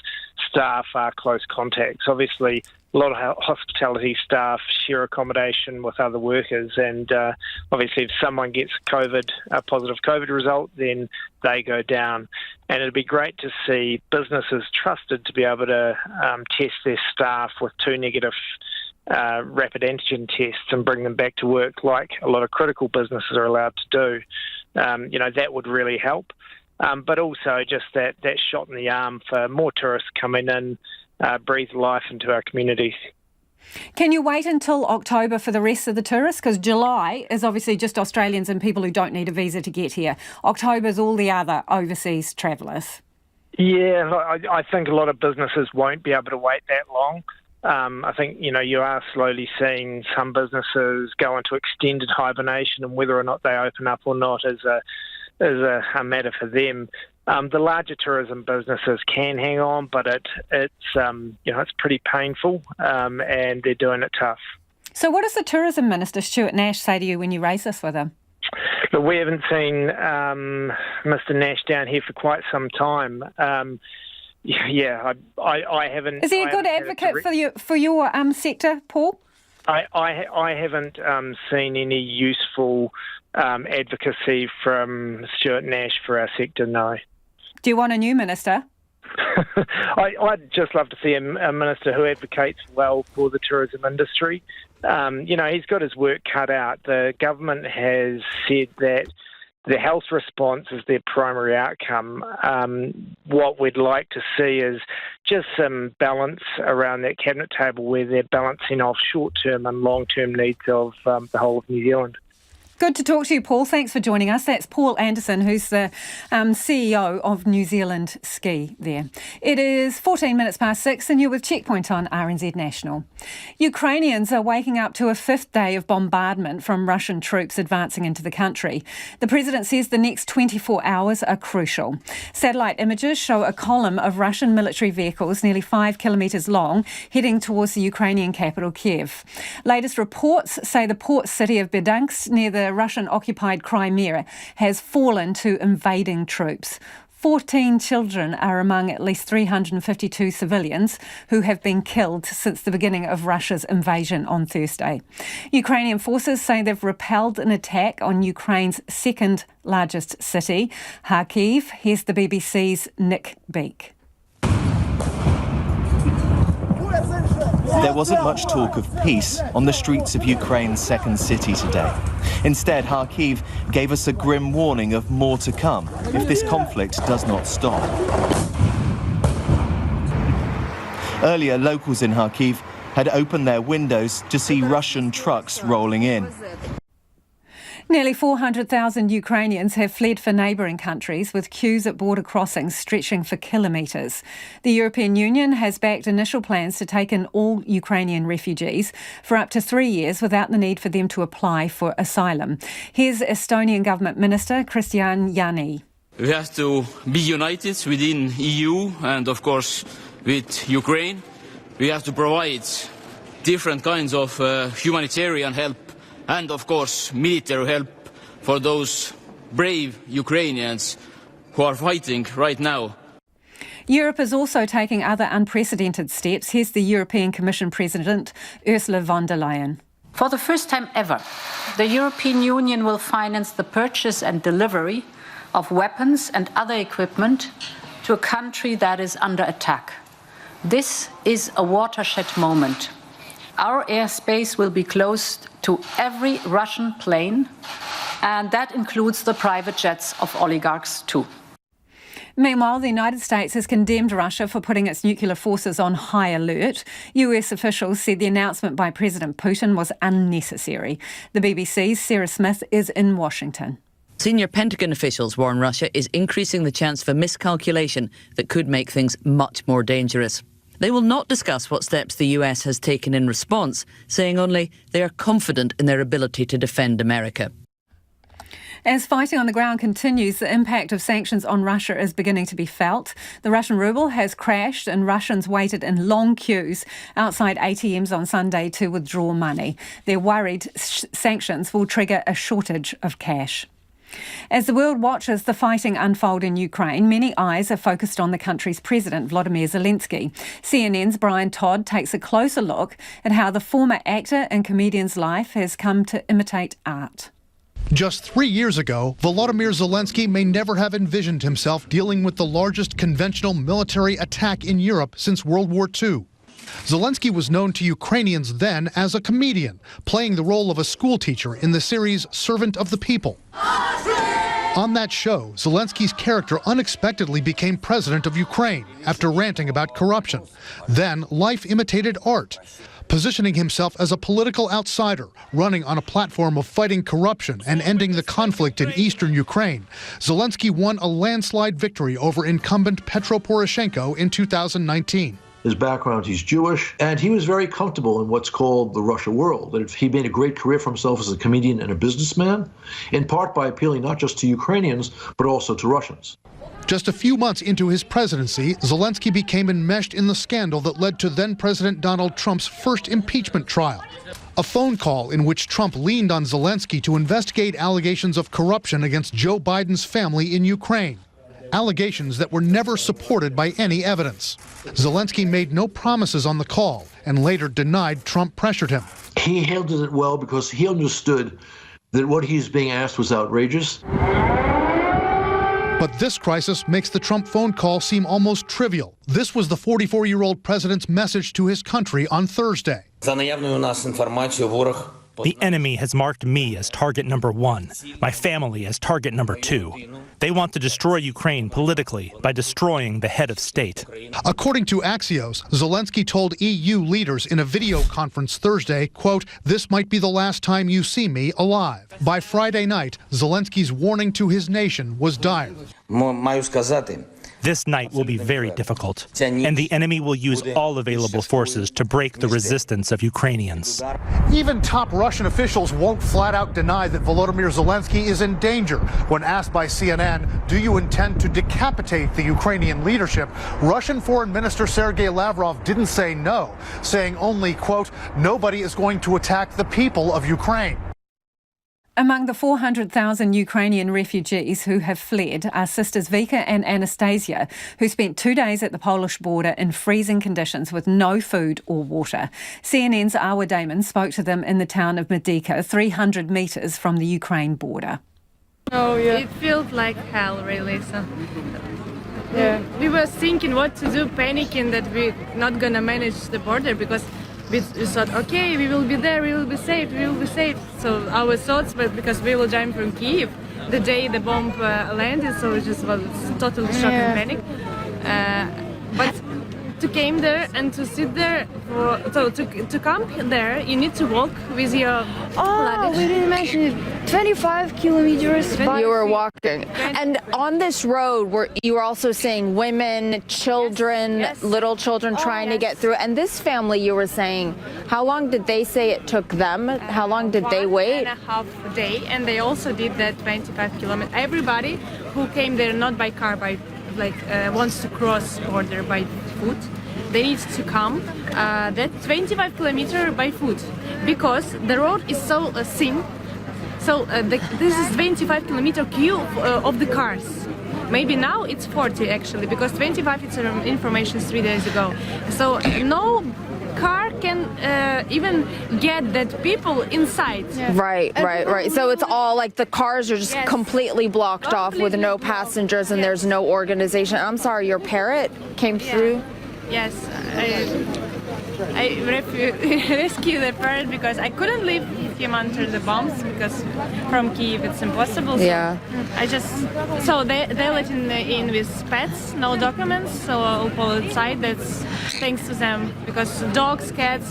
staff are close contacts. Obviously, a lot of hospitality staff share accommodation with other workers, and obviously if someone gets a positive COVID result, then they go down. And it'd be great to see businesses trusted to be able to test their staff with 2 negative rapid antigen tests and bring them back to work like a lot of critical businesses are allowed to do. That would really help. But also just that shot in the arm for more tourists coming in, breathe life into our communities. Can you wait until October for the rest of the tourists? Because July is obviously just Australians and people who don't need a visa to get here. October's all the other overseas travellers. Yeah, I think a lot of businesses won't be able to wait that long. I think, you are slowly seeing some businesses go into extended hibernation, and whether or not they open up or not is a matter for them. The larger tourism businesses can hang on, but it's pretty painful, and they're doing it tough. So what does the Tourism Minister, Stuart Nash, say to you when you raise this with him? But we haven't seen Mr. Nash down here for quite some time. I haven't. Is he a good advocate for your sector, Paul? I haven't seen any useful advocacy from Stuart Nash for our sector, no. Do you want a new minister? I'd just love to see a minister who advocates well for the tourism industry. He's got his work cut out. The government has said that the health response is their primary outcome. What we'd like to see is just some balance around that cabinet table where they're balancing off short-term and long-term needs of the whole of New Zealand. Good to talk to you, Paul. Thanks for joining us. That's Paul Anderson, who's the CEO of New Zealand Ski there. It is 14 minutes past 6 and you're with Checkpoint on RNZ National. Ukrainians are waking up to a fifth day of bombardment from Russian troops advancing into the country. The president says the next 24 hours are crucial. Satellite images show a column of Russian military vehicles nearly 5 kilometres long heading towards the Ukrainian capital, Kyiv. Latest reports say the port city of Berdyansk near the Russian-occupied Crimea has fallen to invading troops. 14 children are among at least 352 civilians who have been killed since the beginning of Russia's invasion on Thursday. Ukrainian forces say they've repelled an attack on Ukraine's second largest city, Kyiv. Here's the BBC's Nick Beak. There wasn't much talk of peace on the streets of Ukraine's second city today. Instead, Kyiv gave us a grim warning of more to come if this conflict does not stop. Earlier, locals in Kyiv had opened their windows to see Russian trucks rolling in. Nearly 400,000 Ukrainians have fled for neighbouring countries, with queues at border crossings stretching for kilometres. The European Union has backed initial plans to take in all Ukrainian refugees for up to 3 years without the need for them to apply for asylum. Here's Estonian Government Minister Kristian Jaani. We have to be united within EU and, of course, with Ukraine. We have to provide different kinds of humanitarian help and, of course, military help for those brave Ukrainians who are fighting right now. Europe is also taking other unprecedented steps. Here's the European Commission President, Ursula von der Leyen. For the first time ever, the European Union will finance the purchase and delivery of weapons and other equipment to a country that is under attack. This is a watershed moment. Our airspace will be closed to every Russian plane, and that includes the private jets of oligarchs too. Meanwhile, the United States has condemned Russia for putting its nuclear forces on high alert. US officials said the announcement by President Putin was unnecessary. The BBC's Sarah Smith is in Washington. Senior Pentagon officials warn Russia is increasing the chance for miscalculation that could make things much more dangerous. They will not discuss what steps the US has taken in response, saying only they are confident in their ability to defend America. As fighting on the ground continues, the impact of sanctions on Russia is beginning to be felt. The Russian ruble has crashed and Russians waited in long queues outside ATMs on Sunday to withdraw money. They're worried sanctions will trigger a shortage of cash. As the world watches the fighting unfold in Ukraine, many eyes are focused on the country's president, Volodymyr Zelensky. CNN's Brian Todd takes a closer look at how the former actor and comedian's life has come to imitate art. Just 3 years ago, Volodymyr Zelensky may never have envisioned himself dealing with the largest conventional military attack in Europe since World War II. Zelensky was known to Ukrainians then as a comedian, playing the role of a schoolteacher in the series Servant of the People. On that show, Zelensky's character unexpectedly became president of Ukraine after ranting about corruption. Then life imitated art. Positioning himself as a political outsider, running on a platform of fighting corruption and ending the conflict in eastern Ukraine, Zelensky won a landslide victory over incumbent Petro Poroshenko in 2019. His background, he's Jewish, and he was very comfortable in what's called the Russia world. And he made a great career for himself as a comedian and a businessman, in part by appealing not just to Ukrainians, but also to Russians. Just a few months into his presidency, Zelensky became enmeshed in the scandal that led to then-President Donald Trump's first impeachment trial. A phone call in which Trump leaned on Zelensky to investigate allegations of corruption against Joe Biden's family in Ukraine. Allegations that were never supported by any evidence. Zelensky made no promises on the call and later denied Trump pressured him. He handled it well because he understood that what he's being asked was outrageous. But this crisis makes the Trump phone call seem almost trivial. This was the 44-year-old president's message to his country on Thursday. The enemy has marked me as target number 1, my family as target number 2. They want to destroy Ukraine politically by destroying the head of state. According to Axios, Zelensky told EU leaders in a video conference Thursday, quote, "This might be the last time you see me alive." By Friday night, Zelensky's warning to his nation was dire. This night will be very difficult, and the enemy will use all available forces to break the resistance of Ukrainians. Even top Russian officials won't flat out deny that Volodymyr Zelensky is in danger. When asked by CNN, do you intend to decapitate the Ukrainian leadership, Russian Foreign Minister Sergei Lavrov didn't say no, saying only, quote, "Nobody is going to attack the people of Ukraine." Among the 400,000 Ukrainian refugees who have fled are sisters Vika and Anastasia, who spent 2 days at the Polish border in freezing conditions with no food or water. CNN's Awa Damon spoke to them in the town of Medyka, 300 metres from the Ukraine border. Oh, yeah. It felt like hell, really. So, yeah. We were thinking what to do, panicking that we're not going to manage the border because we thought, okay, we will be there, we will be safe, we will be safe. So our thoughts, but because we were driving from Kyiv the day the bomb landed, so it just was totally shock and panic. But to came there and to sit there, to come there, you need to walk with your luggage. We didn't mention it. 25 kilometers. You were walking. And on this road, you were also seeing women, children, yes. Little children trying to get through. And this family, you were saying, how long did they say it took them? How long did they wait? 1.5 days, and they also did that 25 kilometers. Everybody who came there, not by car, by wants to cross border by foot, they need to come that 25 kilometers by foot because the road is so thin. So this is 25 kilometer queue of the cars. Maybe now it's 40 actually because 25 it's information 3 days ago. So no car can even get that people inside. Yeah. Right. So it's all like the cars are just completely blocked off with no passengers and there's no organization. I'm sorry, your parrot came through? Yes, I rescued the parrot because I couldn't leave him under the bombs because from Kyiv it's impossible. So yeah. So they let in with pets, no documents, so I'll pull inside. That's thanks to them because dogs, cats,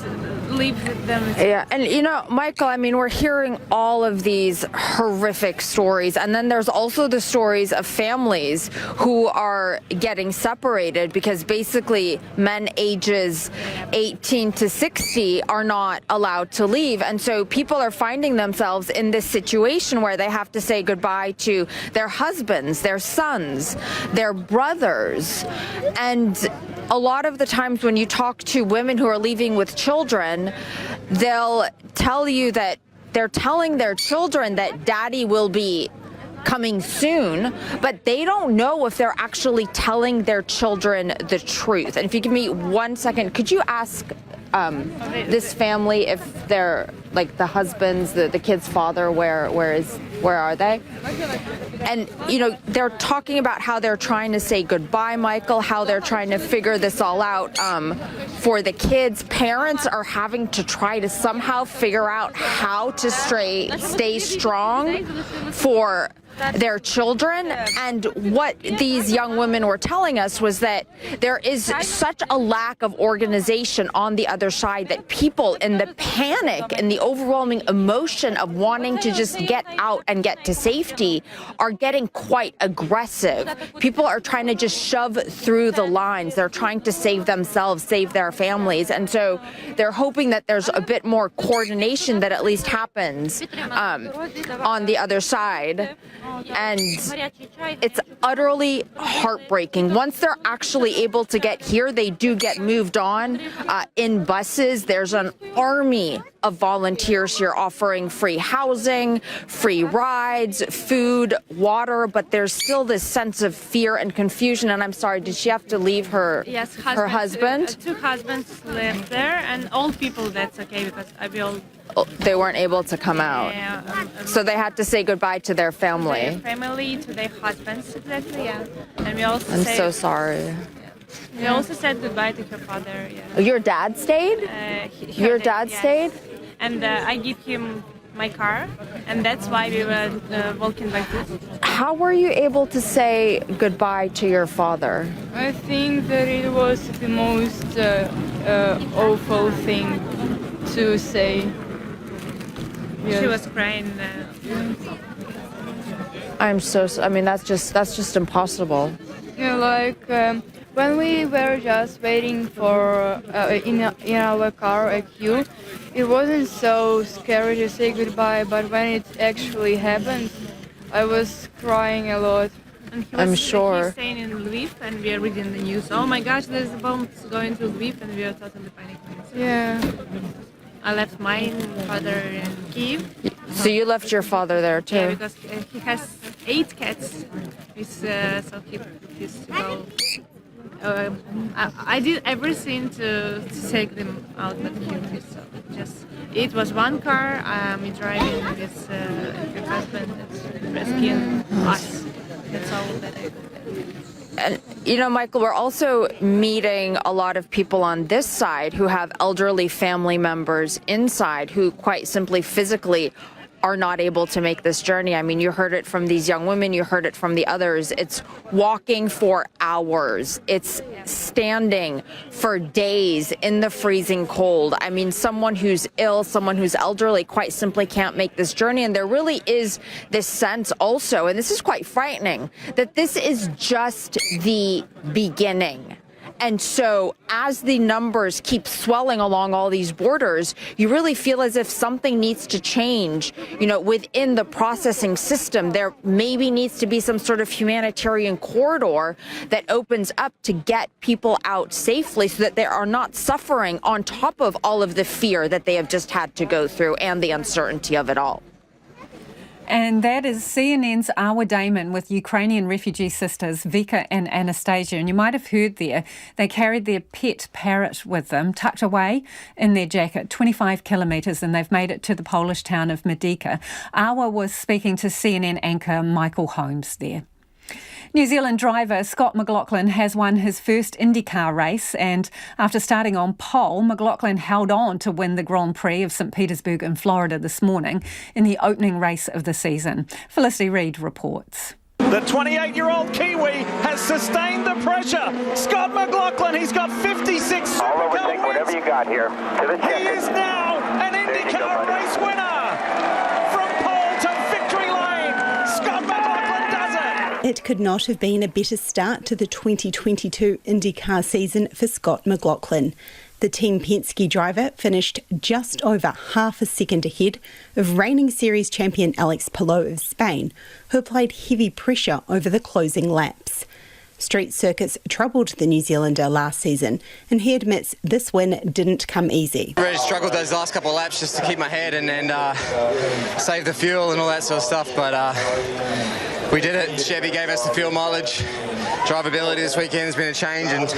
leave them. Yeah, and you know, Michael, I mean, we're hearing all of these horrific stories, and then there's also the stories of families who are getting separated because basically men ages 18 to 60 are not allowed to leave, and so people are finding themselves in this situation where they have to say goodbye to their husbands, their sons, their brothers, and a lot of the times when you talk to women who are leaving with children, they'll tell you that they're telling their children that daddy will be coming soon, but they don't know if they're actually telling their children the truth. And if you give me 1 second, could you ask this family if they're like the husband's, the kid's father, where are they? And you know, they're talking about how they're trying to say goodbye, Michael, how they're trying to figure this all out for the kids. Parents are having to try to somehow figure out how to stay strong for their children. And what these young women were telling us was that there is such a lack of organization on the other side that people, in the panic and the overwhelming emotion of wanting to just get out and get to safety, are getting quite aggressive. People are trying to just shove through the lines. They're trying to save themselves, save their families. And so they're hoping that there's a bit more coordination that at least happens on the other side. And it's utterly heartbreaking. Once they're actually able to get here, they do get moved on in buses. There's an army of volunteers here offering free housing, free rides, food, water, but there's still this sense of fear and confusion. And I'm sorry, did she have to leave her husband? Two husbands lived there, and old people, that's okay, because they weren't able to come out. So they had to say goodbye to their family. To their family, to their husbands, exactly, yeah. And we also I'm so sorry. We also said goodbye to her father, yeah. Your dad stayed? Your dad stayed? And I give him my car, and that's why we were walking by foot. How were you able to say goodbye to your father? I think that it was the most awful thing to say. Yes. She was crying. I mean, that's just impossible. Yeah, like when we were just waiting for in our car a queue, it wasn't so scary to say goodbye. But when it actually happened, I was crying a lot. And I'm sure. He's staying in Lviv, and we are reading the news. Oh my gosh, there's a bomb going to Lviv, and we are totally panicking. Yeah. I left my father in Kyiv. So you left your father there too? Yeah, because he has 8 cats. So he used to go. I did everything to take them out, but he refused. So it was one car. Me driving with her husband and rescuing us. That's all that I did. And, you know, Michael, we're also meeting a lot of people on this side who have elderly family members inside who quite simply physically are not able to make this journey. I mean, you heard it from these young women, you heard it from the others. It's walking for hours. It's standing for days in the freezing cold. I mean, someone who's ill, someone who's elderly quite simply can't make this journey. And there really is this sense also, and this is quite frightening, that this is just the beginning. And so as the numbers keep swelling along all these borders, you really feel as if something needs to change, you know, within the processing system. There maybe needs to be some sort of humanitarian corridor that opens up to get people out safely so that they are not suffering on top of all of the fear that they have just had to go through and the uncertainty of it all. And that is CNN's Awa Damon with Ukrainian refugee sisters Vika and Anastasia. And you might have heard there, they carried their pet parrot with them, tucked away in their jacket, 25 kilometres, and they've made it to the Polish town of Medyka. Awa was speaking to CNN anchor Michael Holmes there. New Zealand driver Scott McLaughlin has won his first IndyCar race, and after starting on pole, McLaughlin held on to win the Grand Prix of St Petersburg in Florida this morning in the opening race of the season. Felicity Reid reports. The 28-year-old Kiwi has sustained the pressure. Scott McLaughlin, he's got 56 Supercar wins. Whatever you got here. He is now an IndyCar race winner. It could not have been a better start to the 2022 IndyCar season for Scott McLaughlin. The Team Penske driver finished just over half a second ahead of reigning series champion Alex Palou of Spain, who applied heavy pressure over the closing laps. Street circuits troubled the New Zealander last season, and he admits this win didn't come easy. I really struggled those last couple of laps just to keep my head and save the fuel and all that sort of stuff, but we did it. Chevy gave us the fuel mileage. Drivability this weekend has been a change, and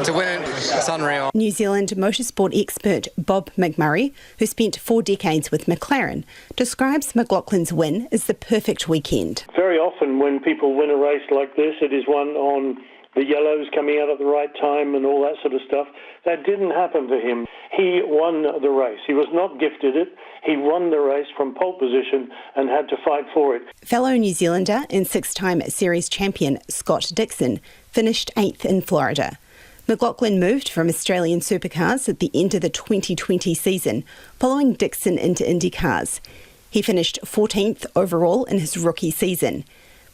to win it, it's unreal. New Zealand motorsport expert Bob McMurray, who spent 4 decades with McLaren, describes McLaughlin's win as the perfect weekend. Very often when people win a race like this, it is won on the yellows coming out at the right time and all that sort of stuff. That didn't happen for him. He won the race. He was not gifted it. He won the race from pole position and had to fight for it. Fellow New Zealander and six-time series champion Scott Dixon finished 8th in Florida. McLaughlin moved from Australian supercars at the end of the 2020 season, following Dixon into IndyCars. He finished 14th overall in his rookie season.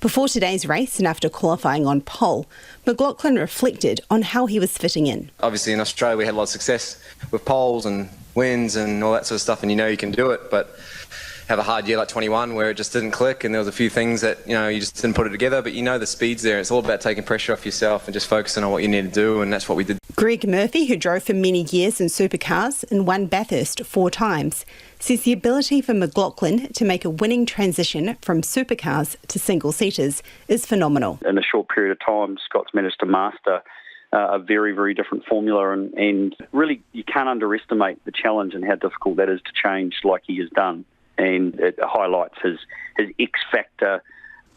Before today's race and after qualifying on pole, McLaughlin reflected on how he was fitting in. Obviously in Australia we had a lot of success with poles and wins and all that sort of stuff, and you know you can do it, but have a hard year like 21 where it just didn't click and there was a few things that, you know, you just didn't put it together, but you know the speed's there. It's all about taking pressure off yourself and just focusing on what you need to do, and that's what we did. Greg Murphy, who drove for many years in supercars and won Bathurst 4 times, says the ability for McLaughlin to make a winning transition from supercars to single-seaters is phenomenal. In a short period of time, Scott's managed to master a very, very different formula, and really you can't underestimate the challenge and how difficult that is to change like he has done. And it highlights his X-factor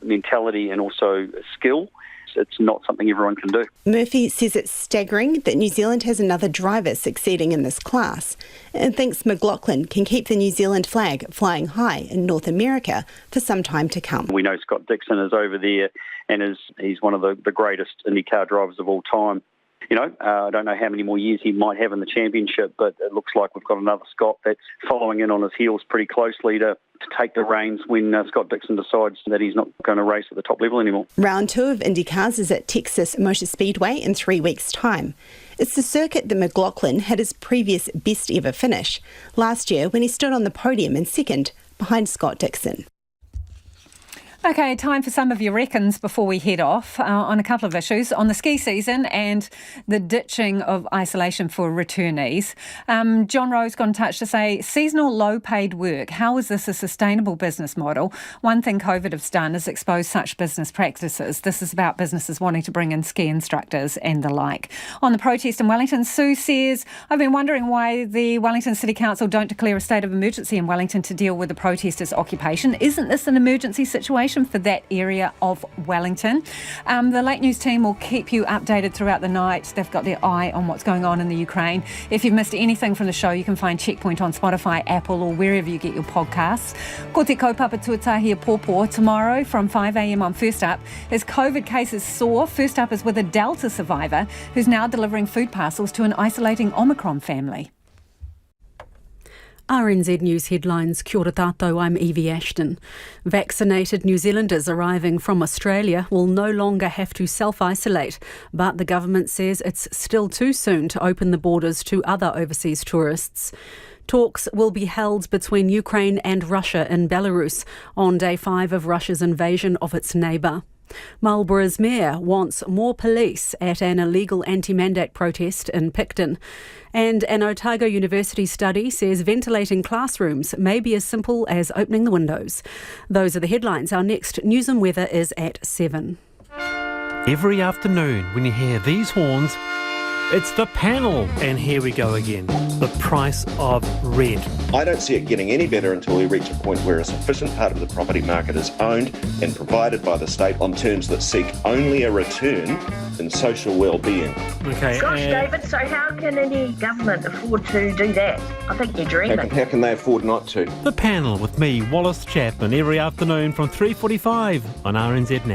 mentality and also skill. It's not something everyone can do. Murphy says it's staggering that New Zealand has another driver succeeding in this class and thinks McLaughlin can keep the New Zealand flag flying high in North America for some time to come. We know Scott Dixon is over there and he's one of the greatest IndyCar drivers of all time. You know, I don't know how many more years he might have in the championship, but it looks like we've got another Scott that's following in on his heels pretty closely to take the reins when Scott Dixon decides that he's not going to race at the top level anymore. Round 2 of IndyCars is at Texas Motor Speedway in 3 weeks' time. It's the circuit that McLaughlin had his previous best ever finish last year when he stood on the podium in second behind Scott Dixon. Okay, time for some of your reckons before we head off on a couple of issues on the ski season and the ditching of isolation for returnees. John Rowe's got in touch to say, seasonal low-paid work, how is this a sustainable business model? One thing COVID has done is expose such business practices. This is about businesses wanting to bring in ski instructors and the like. On the protest in Wellington, Sue says, I've been wondering why the Wellington City Council don't declare a state of emergency in Wellington to deal with the protesters' occupation. Isn't this an emergency situation for that area of Wellington? The Late News team will keep you updated throughout the night. They've got their eye on what's going on in the Ukraine. If you've missed anything from the show, you can find Checkpoint on Spotify, Apple or wherever you get your podcasts. Ko te kaupapa tuatahi pōpō tomorrow from 5 a.m. on First Up. As COVID cases soar, First Up is with a Delta survivor who's now delivering food parcels to an isolating Omicron family. RNZ News headlines. Kia ora tātou, I'm Evie Ashton. Vaccinated New Zealanders arriving from Australia will no longer have to self-isolate, but the government says it's still too soon to open the borders to other overseas tourists. Talks will be held between Ukraine and Russia in Belarus on day 5 of Russia's invasion of its neighbour. Marlborough's mayor wants more police at an illegal anti-mandate protest in Picton. And an Otago University study says ventilating classrooms may be as simple as opening the windows. Those are the headlines. Our next news and weather is at 7. Every afternoon when you hear these horns, it's the panel. And here we go again. The price of rent. I don't see it getting any better until we reach a point where a sufficient part of the property market is owned and provided by the state on terms that seek only a return in social well-being. Okay. Gosh, David, so how can any government afford to do that? I think you're dreaming. How can they afford not to? The panel with me, Wallace Chapman, every afternoon from 3:45 on RNZ Now.